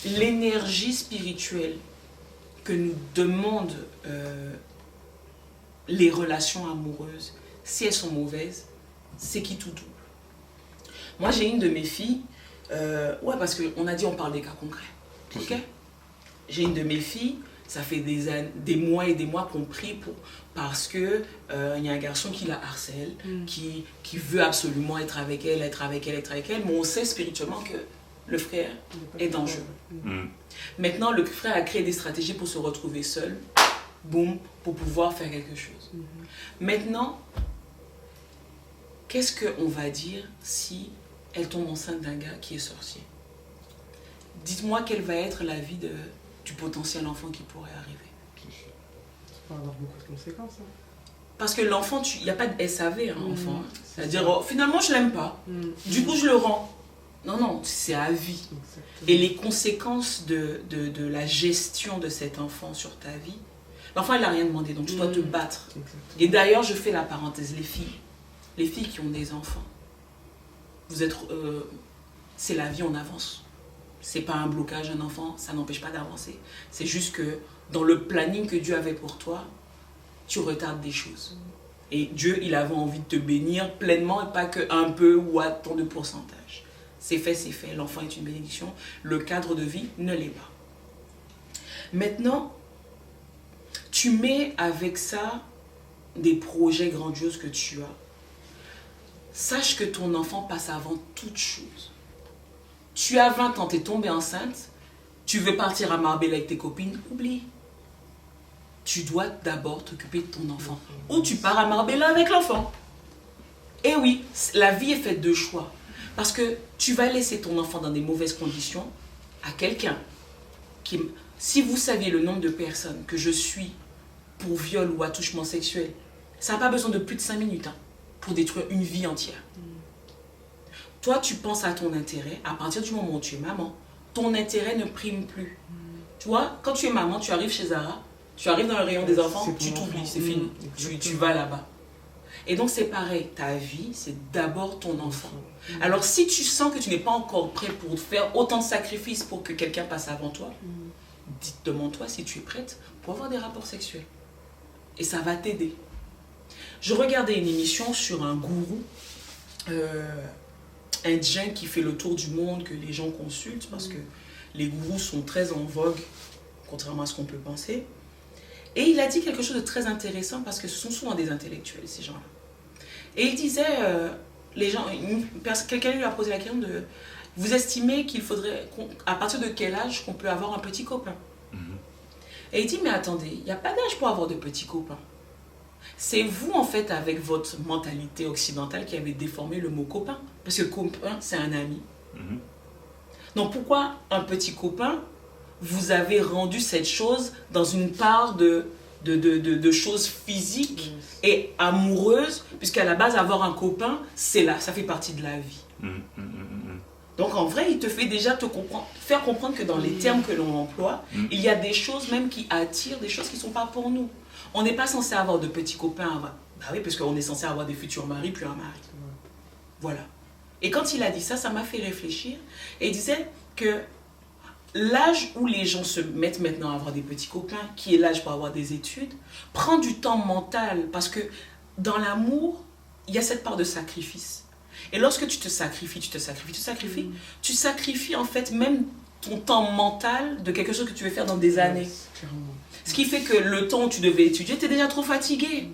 l'énergie spirituelle que nous demandent les relations amoureuses, si elles sont mauvaises, c'est qui tout double. Moi, j'ai une de mes filles, parce qu'on a dit on parle des cas concrets. Ok? J'ai une de mes filles, ça fait des mois et des mois qu'on prie parce que y a un garçon qui la harcèle, qui veut absolument être avec elle, mais on sait spirituellement que le frère est dangereux. Maintenant, le frère a créé des stratégies pour se retrouver seul, boum, pour pouvoir faire quelque chose. Maintenant, qu'est-ce qu'on va dire si elle tombe enceinte d'un gars qui est sorcier? Dites-moi quelle va être la vie du potentiel enfant qui pourrait arriver. Ça va avoir beaucoup de conséquences. Parce que l'enfant, il n'y a pas de SAV, enfant. C'est-à-dire, finalement, je ne l'aime pas. Du coup, je le rends. Non, c'est à vie. Exactement. Et les conséquences de la gestion de cet enfant sur ta vie, l'enfant, il n'a rien demandé, donc tu dois te battre. Exactement. Et d'ailleurs, je fais la parenthèse, les filles qui ont des enfants, c'est la vie, on avance. C'est pas un blocage, un enfant, ça n'empêche pas d'avancer. C'est juste que dans le planning que Dieu avait pour toi, tu retardes des choses. Et Dieu, il avait envie de te bénir pleinement et pas qu'un peu ou à tant de pourcentage. C'est fait. L'enfant est une bénédiction. Le cadre de vie ne l'est pas. Maintenant, tu mets avec ça des projets grandioses que tu as. Sache que ton enfant passe avant toute chose. Tu as 20 ans, tu es tombée enceinte, tu veux partir à Marbella avec tes copines, oublie. Tu dois d'abord t'occuper de ton enfant. Ou tu pars à Marbella avec l'enfant. Et oui, la vie est faite de choix. Parce que tu vas laisser ton enfant dans des mauvaises conditions à quelqu'un qui... Si vous saviez le nombre de personnes que je suis pour viol ou attouchement sexuel, ça n'a pas besoin de plus de 5 minutes pour détruire une vie entière. Toi, tu penses à ton intérêt. À partir du moment où tu es maman, ton intérêt ne prime plus. Tu vois, quand tu es maman, tu arrives chez Zara, tu arrives dans le rayon des enfants, tu t'oublies, c'est fini. Tu vas là-bas. Et donc, c'est pareil. Ta vie, c'est d'abord ton enfant. Alors, si tu sens que tu n'es pas encore prêt pour faire autant de sacrifices pour que quelqu'un passe avant toi, demande-toi si tu es prête pour avoir des rapports sexuels. Et ça va t'aider. Je regardais une émission sur un gourou indien qui fait le tour du monde, que les gens consultent, parce que les gourous sont très en vogue, contrairement à ce qu'on peut penser. Et il a dit quelque chose de très intéressant, parce que ce sont souvent des intellectuels, ces gens-là. Et il disait, quelqu'un lui a posé la question de, vous estimez qu'il faudrait, à partir de quel âge qu'on peut avoir un petit copain? Et il dit, mais attendez, il n'y a pas d'âge pour avoir de petits copains. C'est vous, en fait, avec votre mentalité occidentale qui avez déformé le mot copain. Parce que copain, c'est un ami. Donc pourquoi un petit copain, vous avez rendu cette chose dans une part de choses physiques et amoureuses, puisqu'à la base, avoir un copain, c'est là, ça fait partie de la vie. Donc en vrai, il te fait déjà faire comprendre que dans les termes que l'on emploie, il y a des choses même qui attirent, des choses qui ne sont pas pour nous. On n'est pas censé avoir de petits copains. Bah oui, parce qu'on est censé avoir des futurs maris, puis un mari. Voilà. Et quand il a dit ça, ça m'a fait réfléchir. Et il disait que l'âge où les gens se mettent maintenant à avoir des petits copains, qui est l'âge pour avoir des études, prend du temps mental. Parce que dans l'amour, il y a cette part de sacrifice. Et lorsque tu sacrifies tu sacrifies en fait même ton temps mental de quelque chose que tu veux faire dans des années. Ce qui fait que le temps où tu devais étudier, tu es déjà trop fatigué.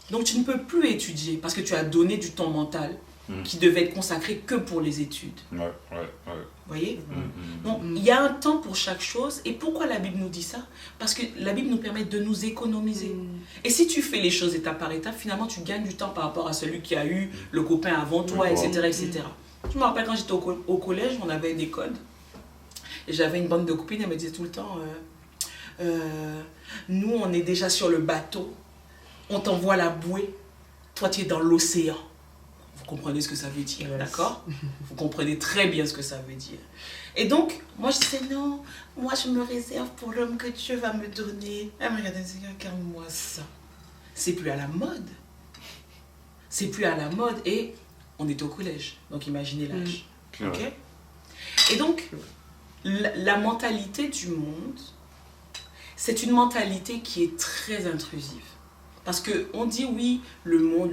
Donc tu ne peux plus étudier parce que tu as donné du temps mental qui devait être consacré que pour les études. Vous voyez? Donc il y a un temps pour chaque chose. Et pourquoi la Bible nous dit ça? Parce que la Bible nous permet de nous économiser. Et si tu fais les choses étape par étape, finalement tu gagnes du temps par rapport à celui qui a eu le copain avant toi, etc. etc. Je me rappelle quand j'étais au collège, on avait des codes. Et j'avais une bande de copines, elles me disaient tout le temps nous on est déjà sur le bateau, on t'envoie la bouée, toi tu es dans l'océan. Vous comprenez ce que ça veut dire, d'accord? Vous comprenez très bien ce que ça veut dire. Et donc, moi je disais non, moi je me réserve pour l'homme que Dieu va me donner. Elle me regardait et me disait, regarde-moi ça. C'est plus à la mode. C'est plus à la mode. Et on est au collège, donc imaginez l'âge. Ok? Et donc, la mentalité du monde, c'est une mentalité qui est très intrusive. Parce qu'on dit oui, le monde,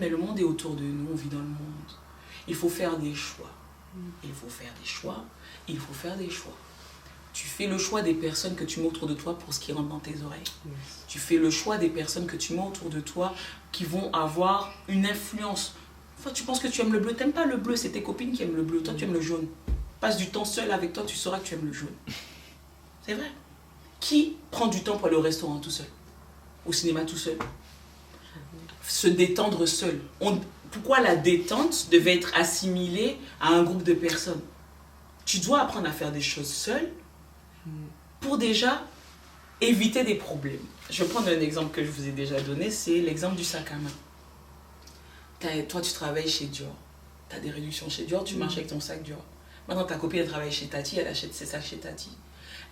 mais le monde est autour de nous, on vit dans le monde. Il faut faire des choix. Il faut faire des choix. Il faut faire des choix. Tu fais le choix des personnes que tu mets autour de toi pour ce qui rentre dans tes oreilles. Tu fais le choix des personnes que tu mets autour de toi qui vont avoir une influence. Enfin, tu penses que tu aimes le bleu, tu n'aimes pas le bleu, c'est tes copines qui aiment le bleu, toi tu aimes le jaune. Passe du temps seul avec toi, tu sauras que tu aimes le jaune. C'est vrai. Qui prend du temps pour aller au restaurant tout seul? Au cinéma tout seul? Se détendre seul. Pourquoi la détente devait être assimilée à un groupe de personnes? Tu dois apprendre à faire des choses seul pour déjà éviter des problèmes. Je vais prendre un exemple que je vous ai déjà donné, c'est l'exemple du sac à main. Toi, tu travailles chez Dior. Tu as des réductions chez Dior, tu marches avec ton sac Dior. Maintenant, ta copine, elle travaille chez Tati, elle achète ses sacs chez Tati.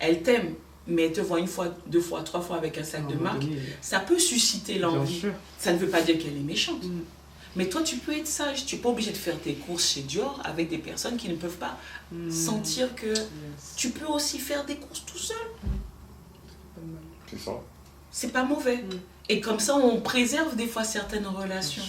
Elle t'aime, mais elle te voit une fois, deux fois, trois fois avec un sac de marque. Ça peut susciter l'envie. Ça ne veut pas dire qu'elle est méchante. Mais toi, tu peux être sage. Tu n'es pas obligé de faire tes courses chez Dior avec des personnes qui ne peuvent pas sentir que tu peux aussi faire des courses tout seul. C'est ça. C'est pas mauvais. Et comme ça, on préserve des fois certaines relations.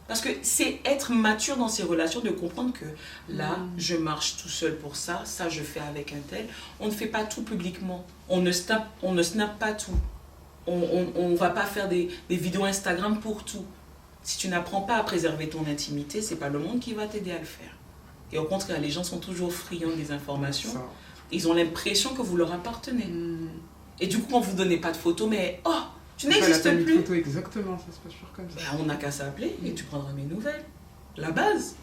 Parce que c'est être mature dans ces relations, de comprendre que là, je marche tout seul pour ça, ça je fais avec un tel. On ne fait pas tout publiquement. On ne snap pas tout. On ne va pas faire des vidéos Instagram pour tout. Si tu n'apprends pas à préserver ton intimité, c'est pas le monde qui va t'aider à le faire. Et au contraire, les gens sont toujours friands des informations. Ils ont l'impression que vous leur appartenez. Et du coup, on ne vous donne pas de photos, mais oh, tu n'existes plus. Photo, exactement, ça se passe toujours comme ça. Ben, on n'a qu'à s'appeler et tu prendras mes nouvelles. La base.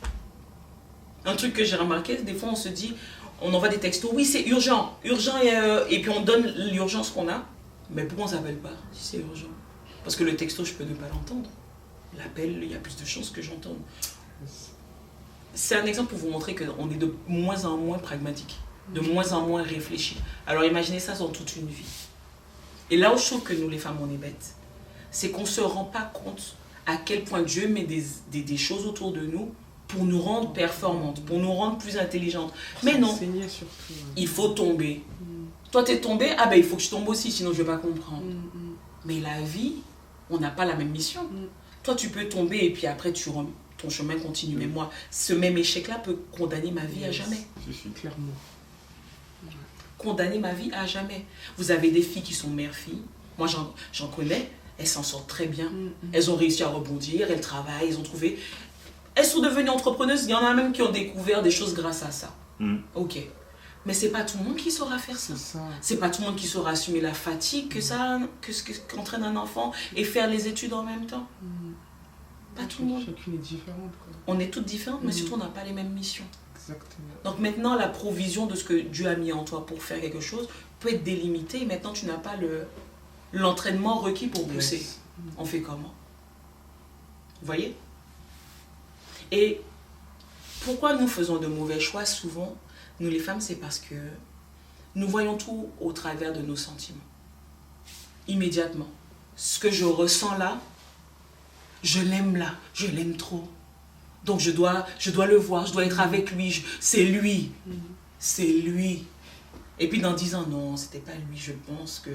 Un truc que j'ai remarqué, des fois on se dit, on envoie des textos, oui c'est urgent, et puis on donne l'urgence qu'on a. Mais pourquoi on ne s'appelle pas si c'est urgent? Parce que le texto, je peux ne pas l'entendre. L'appel, il y a plus de chances que j'entende. C'est un exemple pour vous montrer qu'on est de moins en moins pragmatique, de moins en moins réfléchi. Alors imaginez ça dans toute une vie. Et là où je trouve que nous les femmes on est bêtes, c'est qu'on ne se rend pas compte à quel point Dieu met des choses autour de nous pour nous rendre performantes, pour nous rendre plus intelligentes. Mais non, il faut tomber. Toi tu es tombé, ah ben il faut que je tombe aussi, sinon je ne vais pas comprendre. Mais la vie, on n'a pas la même mission. Toi, tu peux tomber et puis après, ton chemin continue. Mais moi, ce même échec-là peut condamner ma vie à jamais. Clairement. Condamner ma vie à jamais. Vous avez des filles qui sont mères-filles. Moi, j'en connais. Elles s'en sortent très bien. Elles ont réussi à rebondir. Elles travaillent. Elles ont trouvé... Elles sont devenues entrepreneuses. Il y en a même qui ont découvert des choses grâce à ça. Ok. Mais c'est pas tout le monde qui saura faire ça. C'est pas tout le monde qui saura assumer la fatigue qu'entraîne un enfant et faire les études en même temps. Pas tout le monde. Chacune est différente. On est toutes différentes, mais surtout on n'a pas les mêmes missions. Exactement. Donc maintenant, la provision de ce que Dieu a mis en toi pour faire quelque chose peut être délimitée. Et maintenant, tu n'as pas l'entraînement requis pour pousser. On fait comment? Vous voyez? Et pourquoi nous faisons de mauvais choix souvent, nous les femmes, c'est parce que nous voyons tout au travers de nos sentiments. Immédiatement. Ce que je ressens là, je l'aime trop. Donc je dois le voir, je dois être avec lui, c'est lui. C'est lui. Et puis dans 10 ans, non, c'était pas lui, je pense que...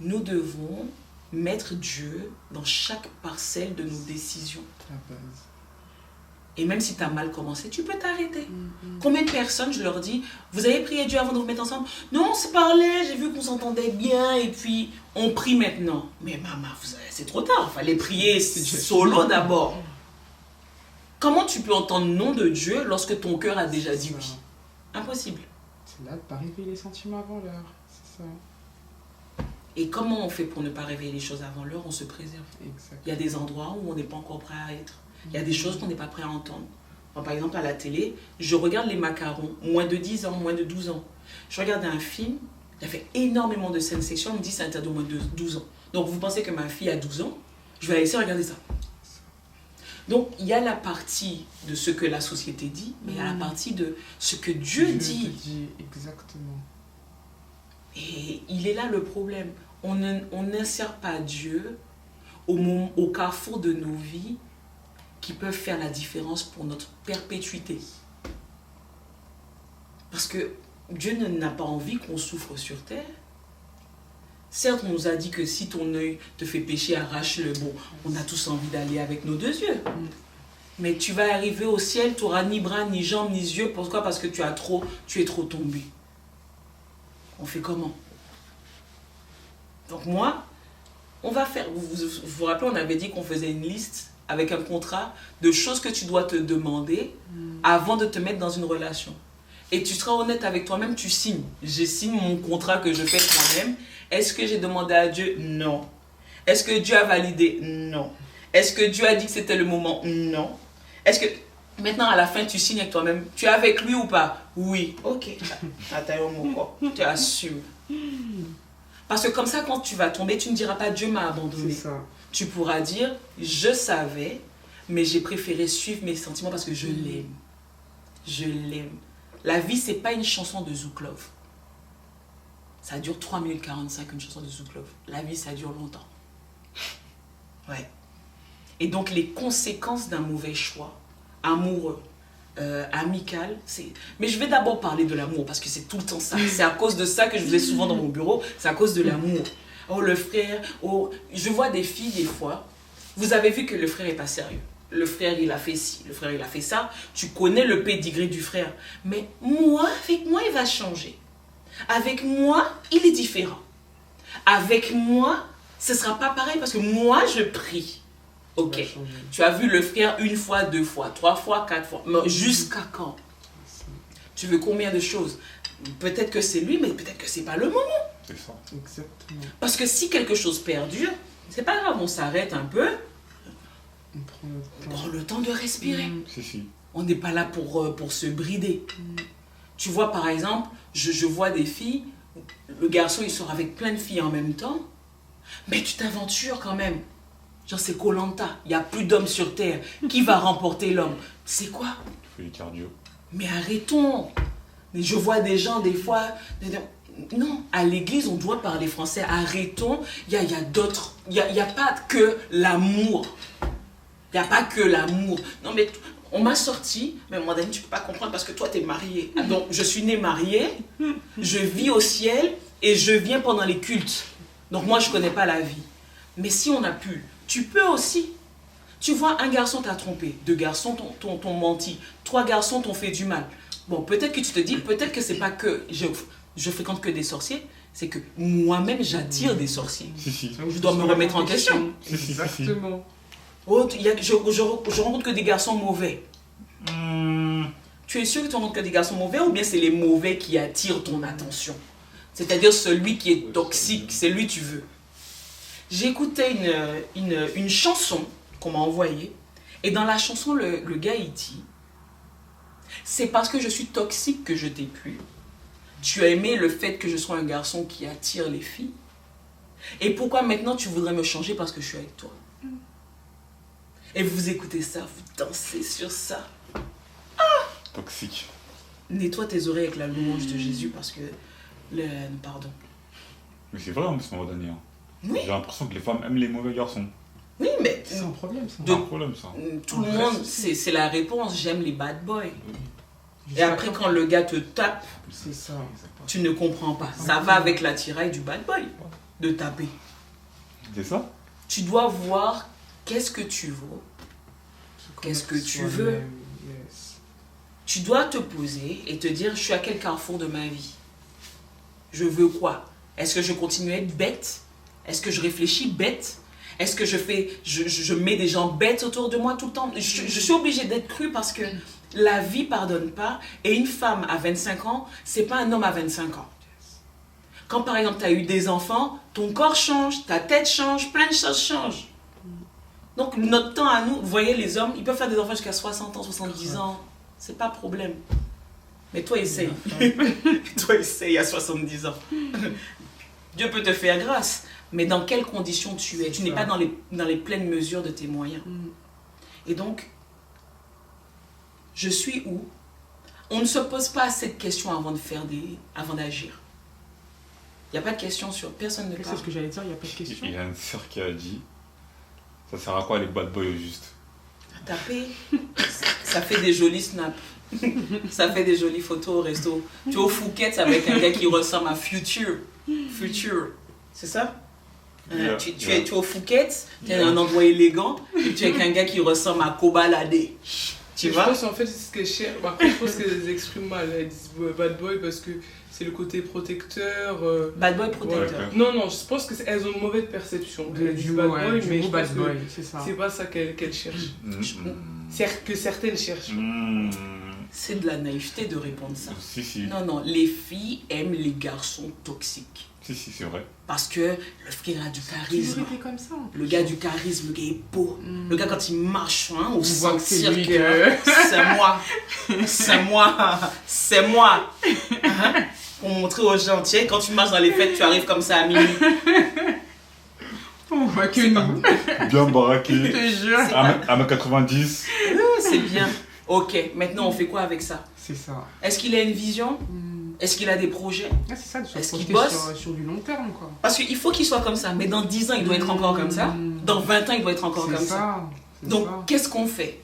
nous devons mettre Dieu dans chaque parcelle de nos décisions. La base. Et même si tu as mal commencé, tu peux t'arrêter. Combien de personnes, je leur dis, vous avez prié Dieu avant de vous mettre ensemble? Non, on se parlait, j'ai vu qu'on s'entendait bien et puis on prie maintenant. Mais maman, c'est trop tard, il fallait prier solo d'abord. Comment tu peux entendre non de Dieu lorsque ton cœur a déjà dit oui? Impossible. C'est là de ne pas réveiller les sentiments avant l'heure. C'est ça. Et comment on fait pour ne pas réveiller les choses avant l'heure? On se préserve. Exact. Il y a des endroits où on n'est pas encore prêt à être. Il y a des choses qu'on n'est pas prêt à entendre. Par exemple, à la télé, je regarde les macarons, moins de 10 ans, moins de 12 ans. Je regardais un film, il y avait énormément de scènes sexuelles, on me dit c'est interdit au moins de 12 ans. Donc vous pensez que ma fille a 12 ans, je vais la laisser regarder ça. Donc il y a la partie de ce que la société dit, mais il y a la partie de ce que Dieu dit. Exactement. Et il est là le problème. On n'insère pas Dieu au carrefour de nos vies qui peuvent faire la différence pour notre perpétuité. Parce que Dieu n'a pas envie qu'on souffre sur terre. Certes, on nous a dit que si ton œil te fait pécher, arrache-le. Bon, on a tous envie d'aller avec nos 2 yeux. Mais tu vas arriver au ciel, tu n'auras ni bras, ni jambes, ni yeux. Pourquoi? Parce que tu es trop tombé. On fait comment? Donc moi, on va faire... Vous rappelez, on avait dit qu'on faisait une liste avec un contrat de choses que tu dois te demander avant de te mettre dans une relation. Et tu seras honnête avec toi-même, tu signes. Je signe mon contrat que je fais moi-même. Est-ce que j'ai demandé à Dieu? Non. Est-ce que Dieu a validé? Non. Est-ce que Dieu a dit que c'était le moment? Non. Est-ce que... Maintenant, à la fin, tu signes avec toi-même. Tu es avec lui ou pas? Oui. Ok. Tu assumes. Parce que comme ça, quand tu vas tomber, tu ne diras pas Dieu m'a abandonné. C'est ça. Tu pourras dire, je savais, mais j'ai préféré suivre mes sentiments parce que je l'aime. Je l'aime. La vie, c'est pas une chanson de Zouklov. Ça dure 3 minutes 45, une chanson de Zouklov. La vie, ça dure longtemps. Ouais. Et donc, les conséquences d'un mauvais choix, amoureux, amical, c'est... Mais je vais d'abord parler de l'amour parce que c'est tout le temps ça. C'est à cause de ça que je vous ai souvent dans mon bureau. C'est à cause de l'amour. Oh, le frère, oh... Je vois des filles, des fois, vous avez vu que le frère n'est pas sérieux. Le frère, il a fait ci, le frère, il a fait ça. Tu connais le pédigré du frère. Mais moi, avec moi, il va changer. Avec moi, il est différent. Avec moi, ce ne sera pas pareil parce que moi, je prie. Ok, tu as vu le frère 1 fois, 2 fois, 3 fois, 4 fois. Mais jusqu'à quand? Tu veux combien de choses? Peut-être que c'est lui, mais peut-être que ce n'est pas le moment. C'est ça. Exactement. Parce que si quelque chose perdure, c'est pas grave, on s'arrête un peu. On prend le temps de respirer. Si. On n'est pas là pour se brider. Tu vois, par exemple, je vois des filles, le garçon, il sort avec plein de filles en même temps, mais tu t'aventures quand même. Genre, c'est Koh-Lanta, il n'y a plus d'hommes sur Terre. Qui va remporter l'homme? C'est quoi? Tu fais du cardio. Mais arrêtons. Je vois des gens, des fois... Non, à l'église, on doit parler français. Arrêtons. Il y a d'autres... Il n'y a pas que l'amour. Il n'y a pas que l'amour. Non, mais on m'a sorti. Mais moi, Dani, tu ne peux pas comprendre parce que toi, tu es mariée. Donc, je suis née mariée. Je vis au ciel et je viens pendant les cultes. Donc, moi, je ne connais pas la vie. Mais si on a pu, tu peux aussi. Tu vois, un garçon t'a trompé. 2 garçons t'ont menti. 3 garçons t'ont fait du mal. Bon, peut-être que tu te dis, peut-être que c'est pas que je fréquente que des sorciers, c'est que moi-même j'attire des sorciers. Si. Je dois me remettre en question. Exactement. Oh, je rencontre que des garçons mauvais. Tu es sûr que tu rencontres que des garçons mauvais ou bien c'est les mauvais qui attirent ton attention? C'est-à-dire celui qui est toxique, c'est lui que tu veux. J'écoutais une chanson qu'on m'a envoyée et dans la chanson, le gars il dit: c'est parce que je suis toxique que je t'ai plu. Tu as aimé le fait que je sois un garçon qui attire les filles. Et pourquoi maintenant tu voudrais me changer parce que je suis avec toi? Et vous écoutez ça, vous dansez sur ça. Toxique. Nettoie tes oreilles avec la louange de Jésus parce que... Pardon. Mais c'est vrai en plus, on va donner. Oui. J'ai l'impression que les femmes aiment les mauvais garçons. Oui, mais... C'est un problème, ça. C'est un problème, ça. Tout le monde, c'est la réponse. J'aime les bad boys. Et Jusqu'à après, quand le gars te tape, C'est ça. tu ne comprends pas. Ça va avec l'attirail du bad boy, de taper. C'est ça? Tu dois voir qu'est-ce que tu vaux. Qu'est-ce que tu veux? Yes. Tu dois te poser et te dire, je suis à quel carrefour de ma vie? Je veux quoi? Est-ce que je continue à être bête? Est-ce que je réfléchis bête? Est-ce que je mets des gens bêtes autour de moi tout le temps? Je suis obligée d'être crue parce que la vie pardonne pas. Et une femme à 25 ans, c'est pas un homme à 25 ans. Quand par exemple tu as eu des enfants, ton corps change, ta tête change, plein de choses changent. Donc notre temps à nous, vous voyez les hommes, ils peuvent faire des enfants jusqu'à 60 ans, 70 ans. C'est pas problème. Mais toi essaye. Toi essaye à 70 ans. Dieu peut te faire grâce. Mais dans quelles conditions tu es? Tu n'es pas dans les pleines mesures de tes moyens. Et donc, je suis où? On ne se pose pas cette question avant d'agir. Il n'y a pas de question sur... Personne ne parle. C'est ce que j'allais dire, il n'y a pas de question. Il y a une sœur qui a dit, ça sert à quoi les bad boys au juste? Taper, ça fait des jolis snaps. Ça fait des jolies photos au resto. Tu es au Phuket avec un gars qui ressemble à Future. C'est ça? Tu es au Phuket, tu es à un endroit élégant, et tu es avec un gars qui ressemble à Kobalade. Tu vois? Je pense en fait c'est ce qu'elles cherchent. Après, je pense qu'elles expriment mal. Elles disent bad boy parce que c'est le côté protecteur. Bad boy protecteur. Ouais, Non, je pense qu'elles ont une mauvaise perception. Elles disent bad boy, mais je pense que c'est pas ça qu'elles cherchent. Que certaines cherchent. C'est de la naïveté de répondre ça. Si. Non, les filles aiment les garçons toxiques. Si, c'est vrai. Parce que le frère a du charisme. Comme ça, le gars du charisme, le gars est beau. Le gars, quand il marche, hein, on sentir c'est que c'est moi. Hein? Pour montrer aux gens, tiens, quand tu marches dans les fêtes, tu arrives comme ça à minuit. On voit que nous. Bien baraqué. Je te jure. 1m90. C'est bien. Ok, maintenant on fait quoi avec ça? C'est ça. Est-ce qu'il a une vision? Est-ce qu'il a des projets? C'est ça, de se Est-ce qu'il projeter bosse sur du long terme, quoi. Parce qu'il faut qu'il soit comme ça, mais dans 10 ans, il doit être encore comme ça. Dans 20 ans, il doit être encore comme ça. Donc, qu'est-ce qu'on fait?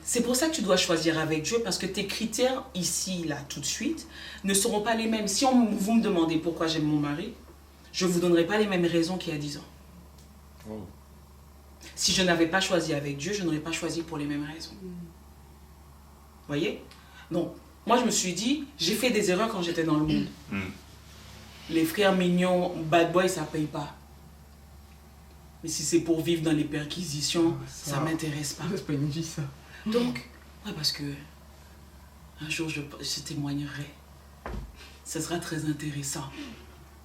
C'est pour ça que tu dois choisir avec Dieu, parce que tes critères ici, là, tout de suite, ne seront pas les mêmes. Si vous me demandez pourquoi j'aime mon mari, je ne vous donnerai pas les mêmes raisons qu'il y a 10 ans. Oh. Si je n'avais pas choisi avec Dieu, je n'aurais pas choisi pour les mêmes raisons. Vous voyez? Donc, moi, je me suis dit, j'ai fait des erreurs quand j'étais dans le monde. Les frères mignons, bad boy, ça ne paye pas. Mais si c'est pour vivre dans les perquisitions, ça ne m'intéresse pas. C'est pas une vie, ça. Donc, ouais, parce que un jour, je témoignerai. Ce sera très intéressant.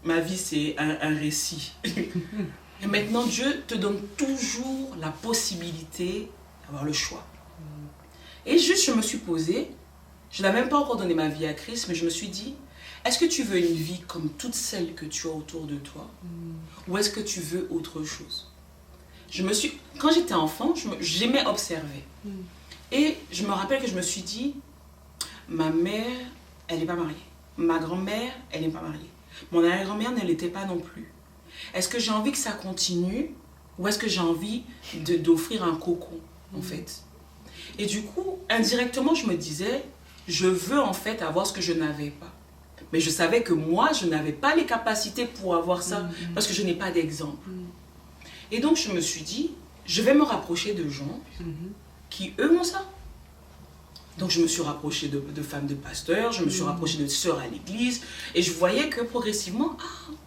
Ma vie, c'est un récit. Et maintenant, Dieu te donne toujours la possibilité d'avoir le choix. Et juste, je me suis posée, je n'avais même pas encore donné ma vie à Christ, mais je me suis dit, est-ce que tu veux une vie comme toutes celles que tu as autour de toi? Ou est-ce que tu veux autre chose? Quand j'étais enfant, j'aimais observer. Et je me rappelle que je me suis dit, ma mère, elle n'est pas mariée. Ma grand-mère, elle n'est pas mariée. Mon arrière-grand-mère ne l'était pas non plus. Est-ce que j'ai envie que ça continue? Ou est-ce que j'ai envie d'offrir un cocon, en fait? Et du coup, indirectement, je me disais, je veux en fait avoir ce que je n'avais pas. Mais je savais que moi, je n'avais pas les capacités pour avoir ça, parce que je n'ai pas d'exemple. Et donc, je me suis dit, je vais me rapprocher de gens qui, eux, ont ça. Donc, je me suis rapprochée de femmes de pasteurs, je me suis rapprochée de sœurs à l'église, et je voyais que progressivement,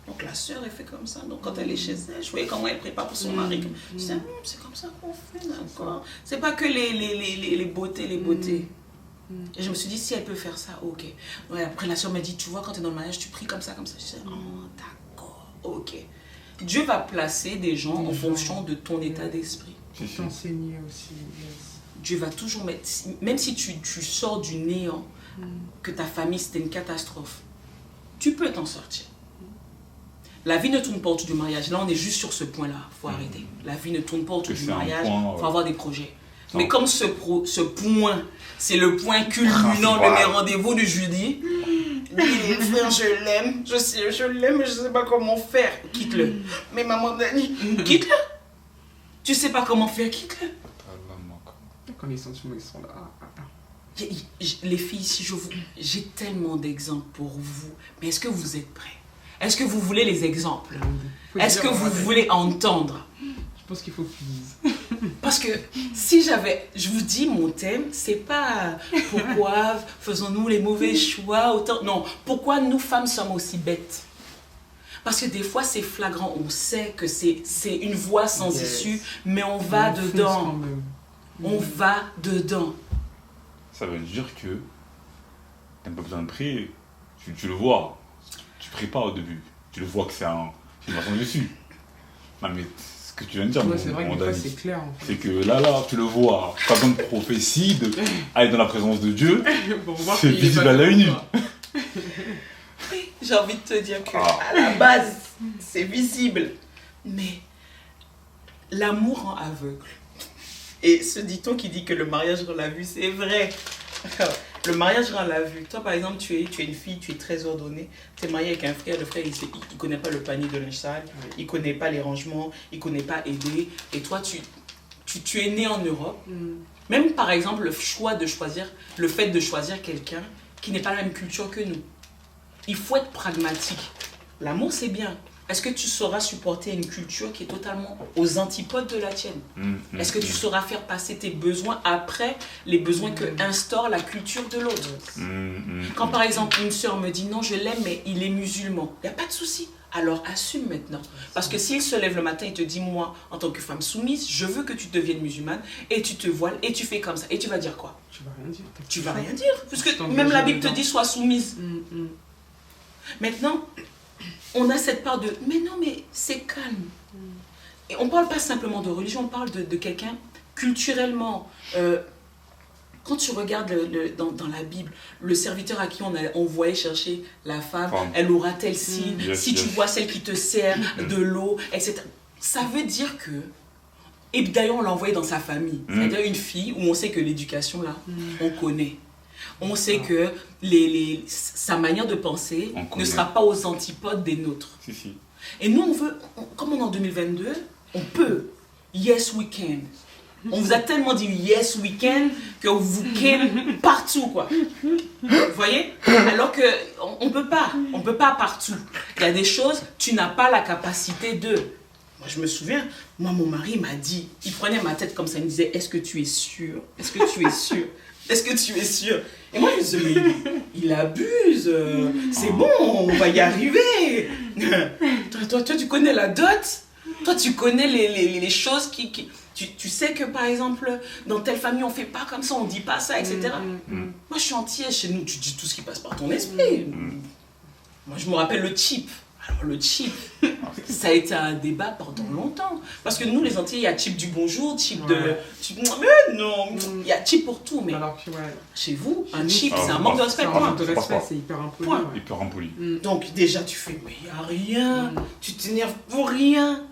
donc la sœur, elle fait comme ça. Donc, quand elle est chez elle, je voyais comment elle prépare pour son mari. Je disais, c'est comme ça qu'on fait, d'accord. C'est pas que les beautés, Et je me suis dit, si elle peut faire ça, ok. Ouais, après, la sœur m'a dit, tu vois, quand tu es dans le mariage, tu pries comme ça. Je disais, d'accord, ok. Dieu va placer des gens en fonction de ton état d'esprit. T'enseigner aussi, yes. Dieu va toujours mettre, même si tu sors du néant, que ta famille c'était une catastrophe, tu peux t'en sortir. La vie ne tourne pas autour du mariage. Là, on est juste sur ce point-là. Il faut arrêter. La vie ne tourne pas autour du mariage. Il faut avoir des projets. Mais comme ce point, c'est le point culminant de mes rendez-vous du jeudi, lui, frère, je l'aime, je l'aime, mais je sais pas comment faire. Quitte-le. Mais maman Dani, quitte-le. Tu sais pas comment faire, quitte-le. Quand les sentiments ils sont là. Les filles, si j'ai tellement d'exemples pour vous, mais est-ce que vous êtes prêts? Est-ce que vous voulez les exemples? Est-ce que vous voulez entendre? Je pense qu'il faut qu'ils disent. Parce que si je vous dis, mon thème, c'est pas pourquoi faisons-nous les mauvais choix autant. Non, pourquoi nous femmes sommes aussi bêtes? Parce que des fois c'est flagrant, on sait que c'est une voie sans issue, mais on va dedans. On va dedans. Ça veut dire que t'as pas besoin de prier. Tu le vois. Tu pries pas au début. Tu le vois que c'est une façon dessus. Non mais ce que tu viens de dire, c'est vrai que des fois c'est clair. En fait. C'est que là, tu le vois. Pas besoin de prophétie, d'aller dans la présence de Dieu. C'est visible à l'œil nu. J'ai envie de te dire que à la base, c'est visible. Mais l'amour rend aveugle. Et ce dit-on qui dit que le mariage rend la vue, c'est vrai. Le mariage rend la vue. Toi, par exemple, tu es une fille, tu es très ordonnée. Tu es mariée avec un frère. Le frère, il ne connaît pas le panier de linge sale. Il ne connaît pas les rangements. Il ne connaît pas aider. Et toi, tu es née en Europe. Même, par exemple, le fait de choisir quelqu'un qui n'est pas la même culture que nous. Il faut être pragmatique. L'amour, c'est bien. Est-ce que tu sauras supporter une culture qui est totalement aux antipodes de la tienne? Est-ce que tu sauras faire passer tes besoins après les besoins que instaure la culture de l'autre? Quand par exemple une sœur me dit non, je l'aime, mais il est musulman, il n'y a pas de souci. Alors assume maintenant. Parce que s'il se lève le matin et te dit moi, en tant que femme soumise, je veux que tu deviennes musulmane et tu te voiles et tu fais comme ça. Et tu vas dire quoi? Tu vas rien dire. Tu vas rien dire. Parce que même la Bible te dit sois soumise. Maintenant, on a cette part de « mais non, mais c'est calme ». Et on ne parle pas simplement de religion, on parle de quelqu'un culturellement. Quand tu regardes dans la Bible, le serviteur à qui on a envoyé chercher la femme, elle aura tel signe, si tu vois celle qui te sert de l'eau, etc. Ça veut dire que... Et d'ailleurs, on l'a envoyé dans sa famille. C'est-à-dire une fille où on sait que l'éducation, là, on connaît. On sait que sa manière de penser ne sera pas aux antipodes des nôtres. Si. Et nous, comme on est en 2022, on peut. Yes, we can. On vous a tellement dit yes, we can, que vous can partout, quoi. Vous voyez? Alors qu'on ne peut pas. On ne peut pas partout. Il y a des choses, tu n'as pas la capacité de... Moi, je me souviens, mon mari m'a dit, il prenait ma tête comme ça, il me disait, est-ce que tu es sûr? Est-ce que tu es sûr? Est-ce que tu es sûr? Et moi, je me disais, mais il abuse. C'est bon, on va y arriver. Toi, tu connais la dot. Toi, tu connais les choses qui... Tu sais que, par exemple, dans telle famille, on ne fait pas comme ça, on ne dit pas ça, etc. Moi, je suis entière chez nous. Tu dis tout ce qui passe par ton esprit. Moi, je me rappelle le chip. Alors, le chip, ça a été un débat pendant longtemps. Parce que nous, les Antillais, il y a chip du bonjour, chip de... Mais non, il y a chip pour tout. Mais alors que, chez vous, un chip, c'est un manque de respect. C'est un manque de respect, c'est hyper impoli. Hyper impoli. Donc, déjà, tu fais, mais il n'y a rien. Tu t'énerves pour rien.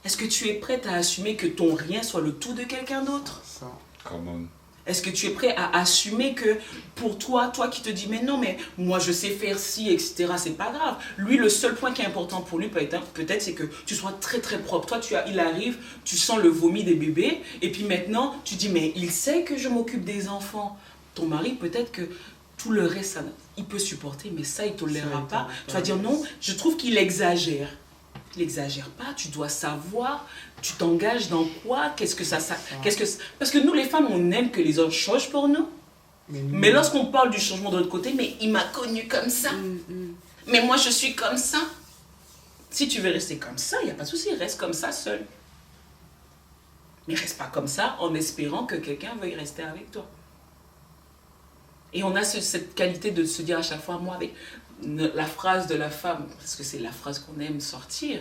Est-ce que tu es prête à assumer que ton rien soit le tout de quelqu'un d'autre? Ça. Come on. Est-ce que tu es prêt à assumer que pour toi qui te dis mais non, mais moi je sais faire ci, etc., c'est pas grave. Lui, le seul point qui est important pour lui peut-être c'est que tu sois très très propre. Toi, il arrive, tu sens le vomi des bébés et puis maintenant tu dis mais il sait que je m'occupe des enfants. Ton mari, peut-être que tout le reste, ça, il peut supporter, mais ça, il ne tolérera pas. Tu vas dire non, je trouve qu'il exagère. Il n'exagère pas, tu dois savoir, tu t'engages dans quoi, parce que nous les femmes, on aime que les hommes changent pour nous. Mais lorsqu'on parle du changement de l'autre côté, mais il m'a connu comme ça. Mais moi je suis comme ça. Si tu veux rester comme ça, il n'y a pas de souci, reste comme ça seul. Mais reste pas comme ça en espérant que quelqu'un veuille rester avec toi. Et on a cette qualité de se dire à chaque fois, moi avec la phrase de la femme, parce que c'est la phrase qu'on aime sortir,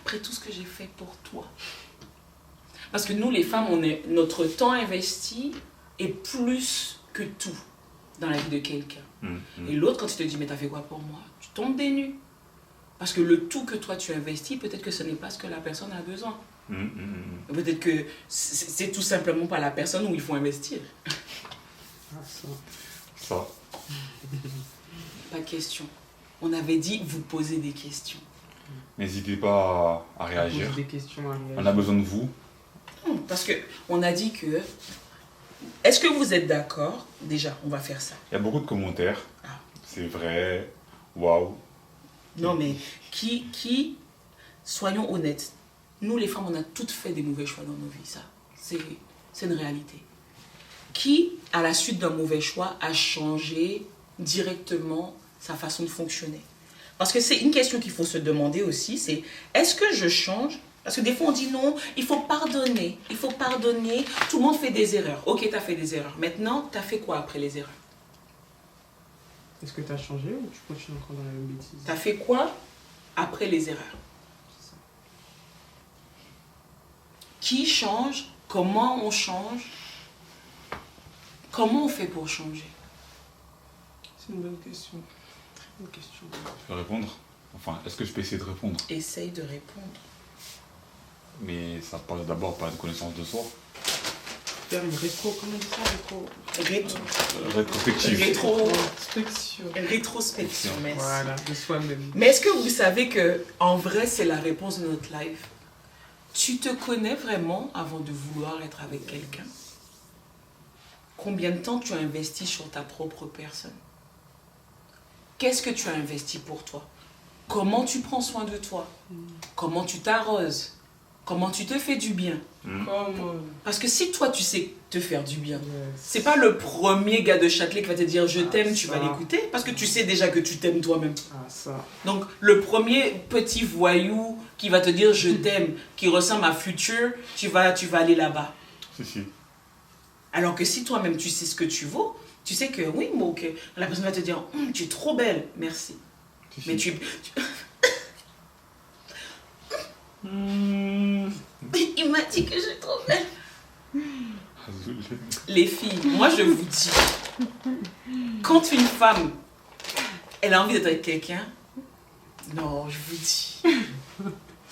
après tout ce que j'ai fait pour toi. Parce que nous les femmes, notre temps investi est plus que tout dans la vie de quelqu'un. Et l'autre, quand tu te dis, mais t'as fait quoi pour moi? Tu tombes des nues. Parce que le tout que toi tu investis, peut-être que ce n'est pas ce que la personne a besoin. Peut-être que c'est tout simplement pas la personne où il faut investir. Ça. Pas de question. On avait dit vous posez des questions. N'hésitez pas à réagir. Poser des questions, à réagir. On a besoin de vous. Non, parce que on a dit que... Est-ce que vous êtes d'accord? Déjà, on va faire ça. Il y a beaucoup de commentaires. Ah. C'est vrai. Waouh. Non, mais soyons honnêtes, nous les femmes, on a toutes fait des mauvais choix dans nos vies, ça. C'est une réalité. Qui, à la suite d'un mauvais choix, a changé directement sa façon de fonctionner? Parce que c'est une question qu'il faut se demander aussi, c'est est-ce que je change? Parce que des fois on dit non, il faut pardonner, tout le monde fait des erreurs. Ok, tu as fait des erreurs. Maintenant, tu as fait quoi après les erreurs? Est-ce que tu as changé ou tu continues encore dans la même bêtise? Tu as fait quoi après les erreurs? Qui change? Comment on change? Comment on fait pour changer? C'est une bonne question. Une question. Je vais répondre. Enfin, est-ce que je peux essayer de répondre? Essaye de répondre. Mais ça passe d'abord par une connaissance de soi. Faire une rétro, comment on dit ça, rétro? Rétrospective. Rétrospection, merci. Voilà, de soi-même. Mais est-ce que vous savez que en vrai c'est la réponse de notre live? Tu te connais vraiment avant de vouloir être avec quelqu'un? Combien de temps tu as investi sur ta propre personne? Qu'est-ce que tu as investi pour toi? Comment tu prends soin de toi? Comment tu t'arroses? Comment tu te fais du bien? Parce que si toi tu sais te faire du bien, c'est pas le premier gars de Châtelet qui va te dire je t'aime, tu vas l'écouter, parce que tu sais déjà que tu t'aimes toi-même. Donc le premier petit voyou qui va te dire je t'aime, qui ressemble à Future, tu vas aller là-bas. Si. Alors que si toi-même tu sais ce que tu vaux, tu sais que oui, bon, ok, la personne va te dire tu es trop belle, merci. Si. Mais il m'a dit que je suis trop belle. Les filles, moi je vous dis, quand une femme, elle a envie d'être avec quelqu'un, non, je vous dis,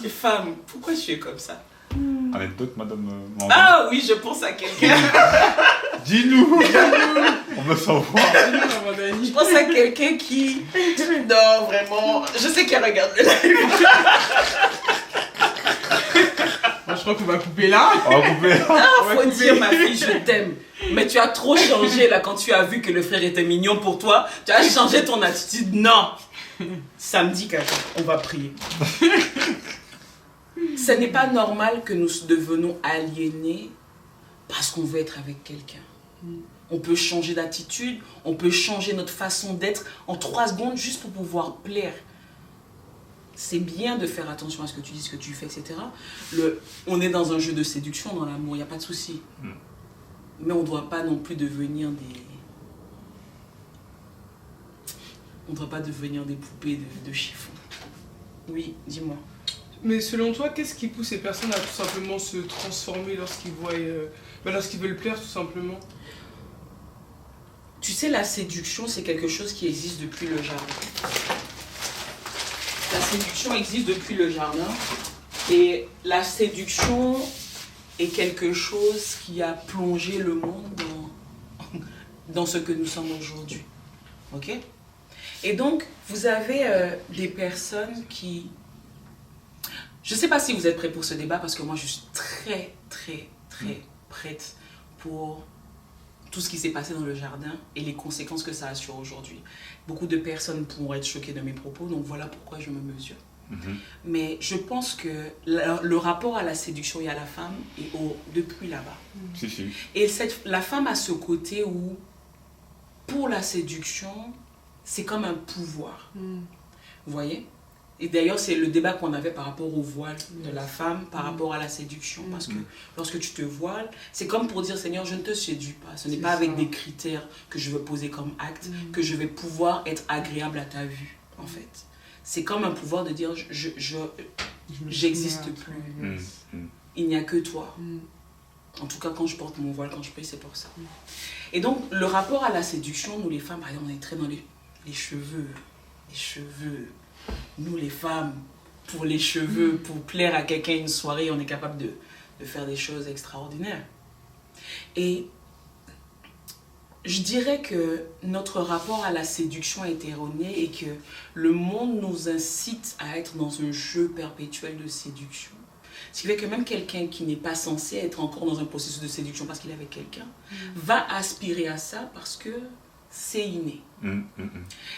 les femmes, pourquoi tu es comme ça? Anecdote, madame Ah oui, je pense à quelqu'un. Dis-nous. On veut savoir. Je pense à quelqu'un qui... Non, vraiment, je sais qu'elle regarde le live. Je crois qu'on va couper là. On va couper. Faut dire, ma fille, je t'aime. Mais tu as trop changé là quand tu as vu que le frère était mignon pour toi. Tu as changé ton attitude. Non. Samedi, on va prier. Ce n'est pas normal que nous devenons aliénés parce qu'on veut être avec quelqu'un. On peut changer d'attitude, on peut changer notre façon d'être en 3 secondes juste pour pouvoir plaire. C'est bien de faire attention à ce que tu dis, ce que tu fais, etc. On est dans un jeu de séduction, dans l'amour, il n'y a pas de souci. Mais on ne doit pas non plus devenir On ne doit pas devenir des poupées de chiffon. Oui, dis-moi. Mais selon toi, qu'est-ce qui pousse ces personnes à tout simplement se transformer lorsqu'ils voient... lorsqu'ils veulent plaire, tout simplement? Tu sais, la séduction, c'est quelque chose qui existe depuis le jardin. La séduction existe depuis le jardin. Et la séduction est quelque chose qui a plongé le monde dans ce que nous sommes aujourd'hui. Ok? Et donc, vous avez des personnes qui... Je ne sais pas si vous êtes prêts pour ce débat, parce que moi, je suis très, très, très prête pour tout ce qui s'est passé dans le jardin et les conséquences que ça a sur aujourd'hui. Beaucoup de personnes pourront être choquées de mes propos, donc voilà pourquoi je me mesure. Mais je pense que le rapport à la séduction et à la femme est depuis là-bas. Si. Et la femme a ce côté où, pour la séduction, c'est comme un pouvoir. Vous voyez? Et d'ailleurs, c'est le débat qu'on avait par rapport au voile de la femme, par rapport à la séduction. Parce que lorsque tu te voiles, c'est comme pour dire, Seigneur, je ne te séduis pas. Ce n'est pas avec des critères que je veux poser comme acte, que je vais pouvoir être agréable à ta vue, en fait. C'est comme un pouvoir de dire, j'existe plus. Il n'y a que toi. En tout cas, quand je porte mon voile, quand je prie, c'est pour ça. Et donc, le rapport à la séduction, nous les femmes, par exemple, on est très dans les cheveux, les cheveux. Nous, les femmes, pour les cheveux, pour plaire à quelqu'un une soirée, on est capable de faire des choses extraordinaires. Et je dirais que notre rapport à la séduction est erroné et que le monde nous incite à être dans un jeu perpétuel de séduction. Ce qui fait que même quelqu'un qui n'est pas censé être encore dans un processus de séduction parce qu'il est avec quelqu'un, va aspirer à ça parce que c'est inné.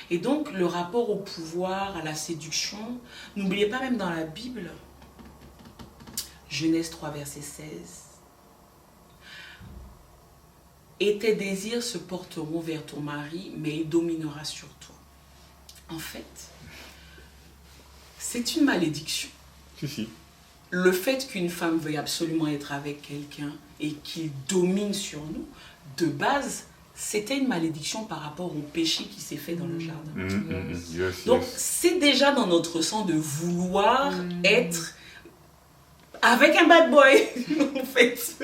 Et donc, le rapport au pouvoir, à la séduction, n'oubliez pas, même dans la Bible, Genèse 3, verset 16, et tes désirs se porteront vers ton mari, mais il dominera sur toi. En fait, c'est une malédiction. Si. Le fait qu'une femme veuille absolument être avec quelqu'un et qu'il domine sur nous, de base, c'était une malédiction par rapport au péché qui s'est fait dans le jardin. Donc, c'est déjà dans notre sang de vouloir être avec un bad boy, en fait.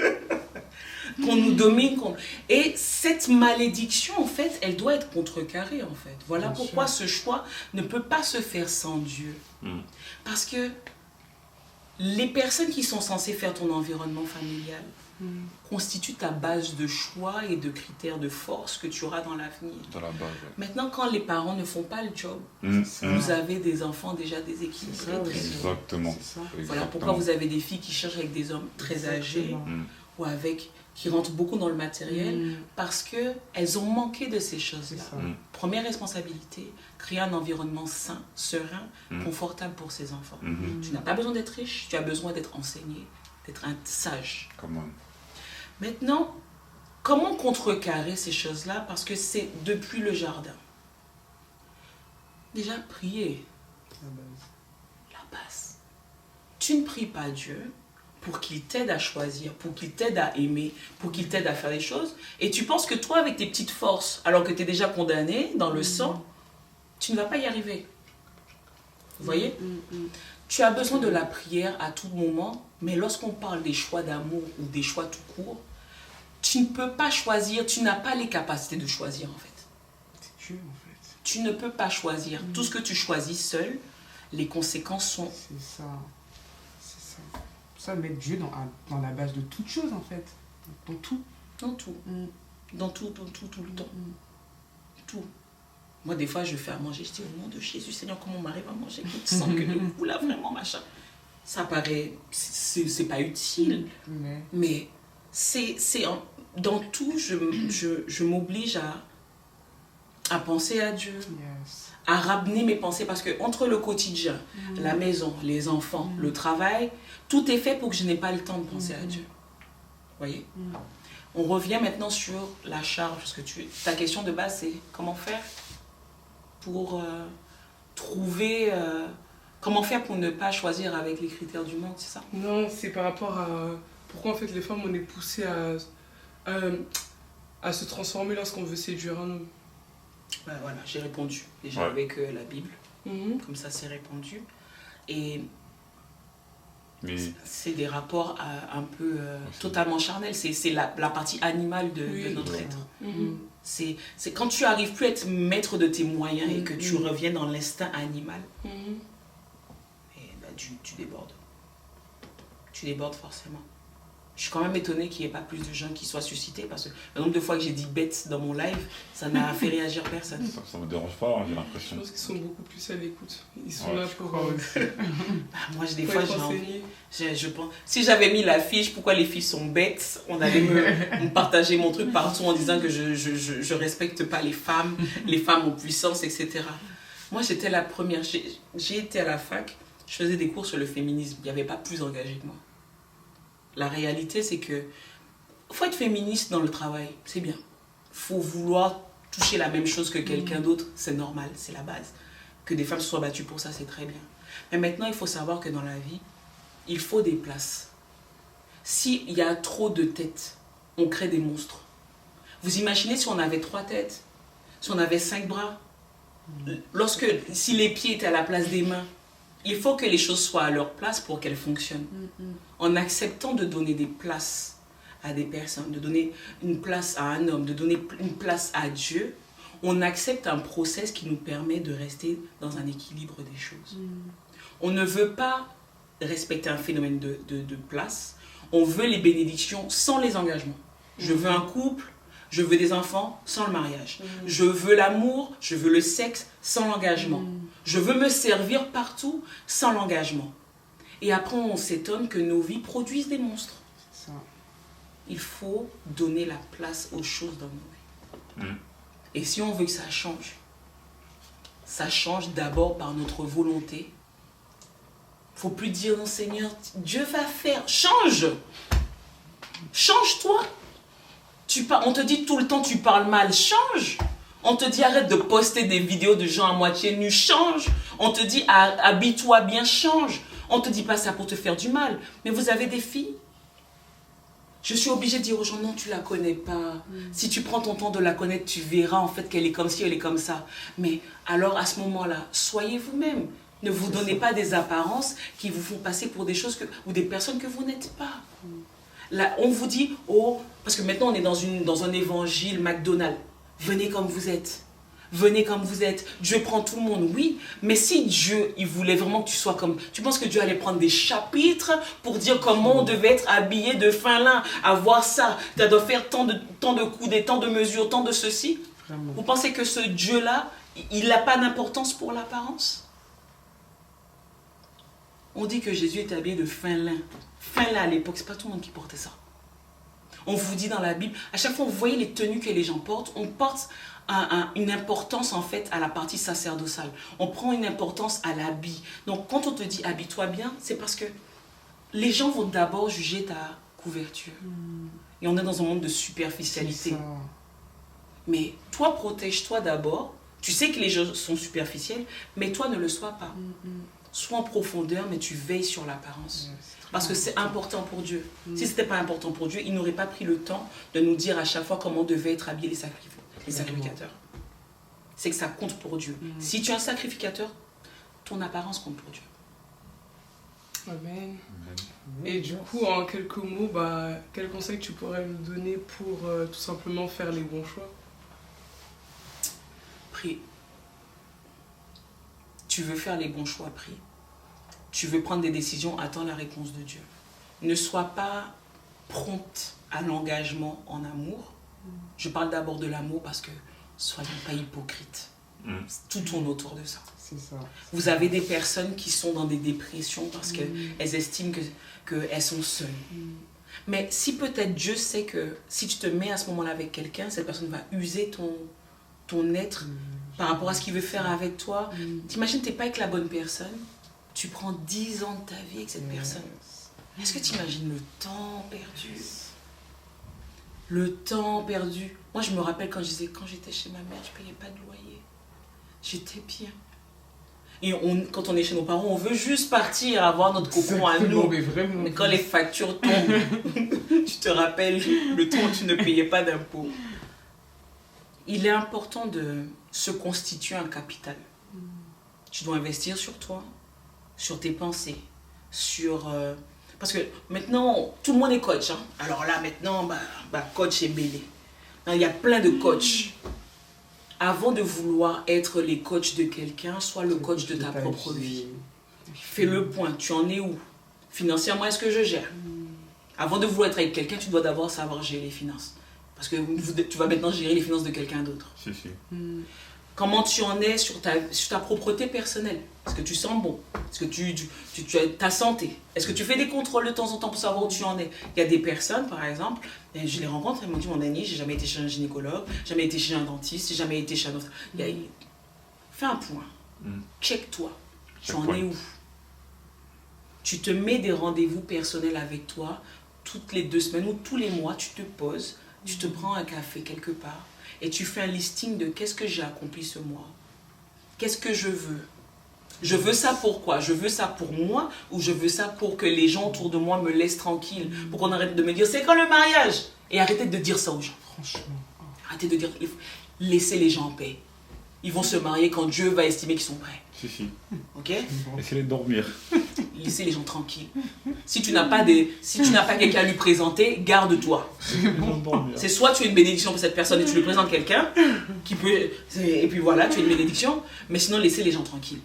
Qu'on nous domine. Et cette malédiction, en fait, elle doit être contrecarrée, en fait. Voilà Bien pourquoi sûr. ce choix ne peut pas se faire sans Dieu. Parce que les personnes qui sont censées faire ton environnement familial constituent ta base de choix et de critères de force que tu auras dans l'avenir. Dans la base. Maintenant, quand les parents ne font pas le job, ça. vous avez des enfants déjà C'est déséquilibrés. ça, très oui. vite. Exactement. C'est ça. Voilà pourquoi vous avez des filles qui cherchent avec des hommes très âgés Exactement. ou avec qui rentrent beaucoup dans le matériel parce qu'elles ont manqué de ces C'est choses-là. ça. Première responsabilité, créer un environnement sain, serein, confortable pour ses enfants. Tu n'as pas besoin d'être riche, tu as besoin d'être enseigné, d'être un sage. Comment? Maintenant, comment contrecarrer ces choses-là? Parce que c'est depuis le jardin. Déjà, prier, La base. la base. Tu ne pries pas Dieu pour qu'il t'aide à choisir, pour qu'il t'aide à aimer, pour qu'il t'aide à faire des choses. Et tu penses que toi, avec tes petites forces, alors que tu es déjà condamné dans le sang, tu ne vas pas y arriver. Vous voyez? Tu as besoin de la prière à tout moment, mais lorsqu'on parle des choix d'amour ou des choix tout court, tu ne peux pas choisir, tu n'as pas les capacités de choisir en fait. C'est Dieu, en fait. Tu ne peux pas choisir. Tout ce que tu choisis seul, les conséquences sont... C'est ça. C'est ça. Pour ça, mettre Dieu dans la base de toute chose, en fait. Dans tout. Dans tout. Dans tout, tout le temps. Tout. Moi, des fois, je fais à manger, je dis au nom de Jésus, Seigneur, comment on m'arrive à manger sans que le goût là, vraiment, machin. Ça paraît, c'est pas utile, mais dans tout, je m'oblige à penser à Dieu, Yes. à ramener mes pensées, parce que entre le quotidien, la maison, les enfants, le travail, tout est fait pour que je n'ai pas le temps de penser à Dieu. Vous voyez? On revient maintenant sur la charge, parce que ta question de base, c'est comment faire pour trouver... comment faire pour ne pas choisir avec les critères du monde, c'est ça? Non, c'est par rapport à pourquoi en fait les femmes on est poussées à se transformer lorsqu'on veut séduire un homme. Ben voilà, j'ai répondu déjà Ouais. avec la Bible, comme ça c'est répondu. Et Mais c'est des rapports un peu totalement charnels, c'est la partie animale de notre être. C'est quand tu arrives plus à être maître de tes moyens et que tu reviens dans l'instinct animal, et ben, tu débordes. Tu débordes forcément. Je suis quand même étonnée qu'il n'y ait pas plus de gens qui soient suscités parce que le nombre de fois que j'ai dit bête dans mon live, ça n'a fait réagir personne. ça me dérange pas, hein, j'ai Je l'impression. pense qu'ils sont beaucoup plus à l'écoute. Ils sont Ouais, là je pour Moi, des pour fois, être j'ai envie. enseignés. Je pense, si j'avais mis la fiche, pourquoi les filles sont bêtes, on allait me partager mon truc partout en disant que je respecte pas les femmes en puissance, etc. Moi, j'étais la première. J'ai été à la fac, je faisais des cours sur le féminisme. Il n'y avait pas plus engagé que moi. La réalité, c'est que faut être féministe dans le travail, c'est bien. Faut vouloir toucher la même chose que quelqu'un d'autre, c'est normal, c'est la base. Que des femmes se soient battues pour ça, c'est très bien. Mais maintenant, il faut savoir que dans la vie, il faut des places. S'il y a trop de têtes, on crée des monstres. Vous imaginez si on avait 3 têtes, si on avait 5 bras, si les pieds étaient à la place des mains, il faut que les choses soient à leur place pour qu'elles fonctionnent. En acceptant de donner des places à des personnes, de donner une place à un homme, de donner une place à Dieu, on accepte un process qui nous permet de rester dans un équilibre des choses. On ne veut pas respecter un phénomène de place. On veut les bénédictions sans les engagements. Je veux un couple, je veux des enfants sans le mariage. Je veux l'amour, je veux le sexe sans l'engagement. Je veux me servir partout sans l'engagement. Et après, on s'étonne que nos vies produisent des monstres. Ça. Il faut donner la place aux choses dans nos vies. Et si on veut que ça change d'abord par notre volonté. Il ne faut plus dire non Seigneur, Dieu va faire. Change! Change-toi! On te dit tout le temps tu parles mal, change! On te dit arrête de poster des vidéos de gens à moitié nus, change! On te dit habille-toi bien, change! On te dit pas ça pour te faire du mal. Mais vous avez des filles. Je suis obligée de dire aux gens, non, tu la connais pas. Si tu prends ton temps de la connaître, tu verras en fait qu'elle est comme ci, elle est comme ça. Mais alors à ce moment-là, soyez vous-même. Ne vous donnez pas des apparences qui vous font passer pour des choses ou des personnes que vous n'êtes pas. Là, on vous dit, oh, parce que maintenant on est dans un évangile McDonald's. Venez comme vous êtes. Venez comme vous êtes. Dieu prend tout le monde, oui. Mais si Dieu, il voulait vraiment que tu sois comme... Tu penses que Dieu allait prendre des chapitres pour dire comment on devait être habillé de fin lin, avoir ça, tu dois faire tant de coudées, tant de mesures, tant de ceci. Vraiment. Vous pensez que ce Dieu-là, il n'a pas d'importance pour l'apparence? On dit que Jésus est habillé de fin lin. Fin lin à l'époque, c'est pas tout le monde qui portait ça. On vous dit dans la Bible, à chaque fois vous voyez les tenues que les gens portent, on porte une importance en fait à la partie sacerdotale. On prend une importance à l'habit. Donc quand on te dit habille-toi bien, c'est parce que les gens vont d'abord juger ta couverture. Et on est dans un monde de superficialité. Mais toi, protège-toi d'abord. Tu sais que les gens sont superficiels, mais toi ne le sois pas. Sois en profondeur, mais tu veilles sur l'apparence. Parce que c'est important pour Dieu. Si ce n'était pas important pour Dieu, il n'aurait pas pris le temps de nous dire à chaque fois comment devaient être habillés les sacrificateurs. C'est que ça compte pour Dieu. Si tu es un sacrificateur, ton apparence compte pour Dieu. Amen. Et du coup, en quelques mots, quel conseil tu pourrais nous donner pour tout simplement faire les bons choix? Prie. Tu veux faire les bons choix, prie. Tu veux prendre des décisions, attends la réponse de Dieu. Ne sois pas prompte à l'engagement en amour. Je parle d'abord de l'amour parce que soyons pas hypocrites. Tout tourne autour de ça. C'est ça. Vous avez des personnes qui sont dans des dépressions parce qu'elles estiment qu'elles sont seules. Mais si peut-être Dieu sait que si tu te mets à ce moment-là avec quelqu'un, cette personne va user ton être par rapport à ce qu'il veut faire avec toi. T'imagines, t'es pas avec la bonne personne, tu prends 10 ans de ta vie avec cette personne. Est-ce que tu imagines le temps perdu? Le temps perdu. Moi, je me rappelle quand j'étais chez ma mère, je payais pas de loyer. J'étais bien. Et quand on est chez nos parents, on veut juste partir, avoir notre cocon à nous. Mais quand les factures tombent, tu te rappelles le temps où tu ne payais pas d'impôts. Il est important de se constituer un capital. Tu dois investir sur toi, sur tes pensées, parce que maintenant, tout le monde est coach. Alors là, maintenant, coach est mêlé. Il y a plein de coachs. Avant de vouloir être les coachs de quelqu'un, sois le coach de ta propre vie. Fais le point. Tu en es où? Financièrement, est-ce que je gère? Avant de vouloir être avec quelqu'un, tu dois d'abord savoir gérer les finances. Parce que tu vas maintenant gérer les finances de quelqu'un d'autre. Si. Comment tu en es sur ta propreté personnelle? Est-ce que tu sens bon? Est-ce que tu as ta santé? Est-ce que tu fais des contrôles de temps en temps pour savoir où tu en es? Il y a des personnes, par exemple, et je les rencontre, elles m'ont dit, mon Annie, j'ai jamais été chez un gynécologue, jamais été chez un dentiste, j'ai jamais été chez un autre. Fais un point. Check-toi. Tu en es où? Tu te mets des rendez-vous personnels avec toi toutes les 2 semaines ou tous les mois, tu te poses, tu te prends un café quelque part et tu fais un listing de qu'est-ce que j'ai accompli ce mois. Qu'est-ce que je veux? Je veux ça pour quoi? Je veux ça pour moi ou je veux ça pour que les gens autour de moi me laissent tranquille? Pour qu'on arrête de me dire c'est quand le mariage? Et arrêtez de dire ça aux gens. Franchement. Arrêtez de dire laissez les gens en paix. Ils vont se marier quand Dieu va estimer qu'ils sont prêts. Si. Ok? Essayez de dormir. Laissez les gens tranquilles. Si tu n'as pas quelqu'un à lui présenter, garde-toi. C'est soit tu es une bénédiction pour cette personne et tu lui présentes quelqu'un qui peut... Et puis voilà, tu es une bénédiction. Mais sinon, laissez les gens tranquilles.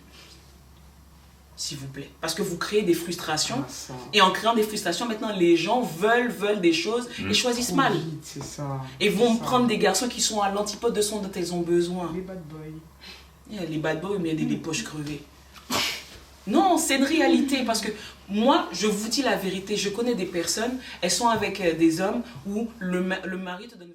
S'il vous plaît. Parce que vous créez des frustrations. Et en créant des frustrations, maintenant, les gens veulent des choses et choisissent mal. C'est ça. Et vont prendre des garçons qui sont à l'antipode de ce dont elles ont besoin. Les bad boys. Les bad boys, mais il y a des poches crevées. Non, c'est une réalité. Parce que moi, je vous dis la vérité. Je connais des personnes, elles sont avec des hommes où le mari te donne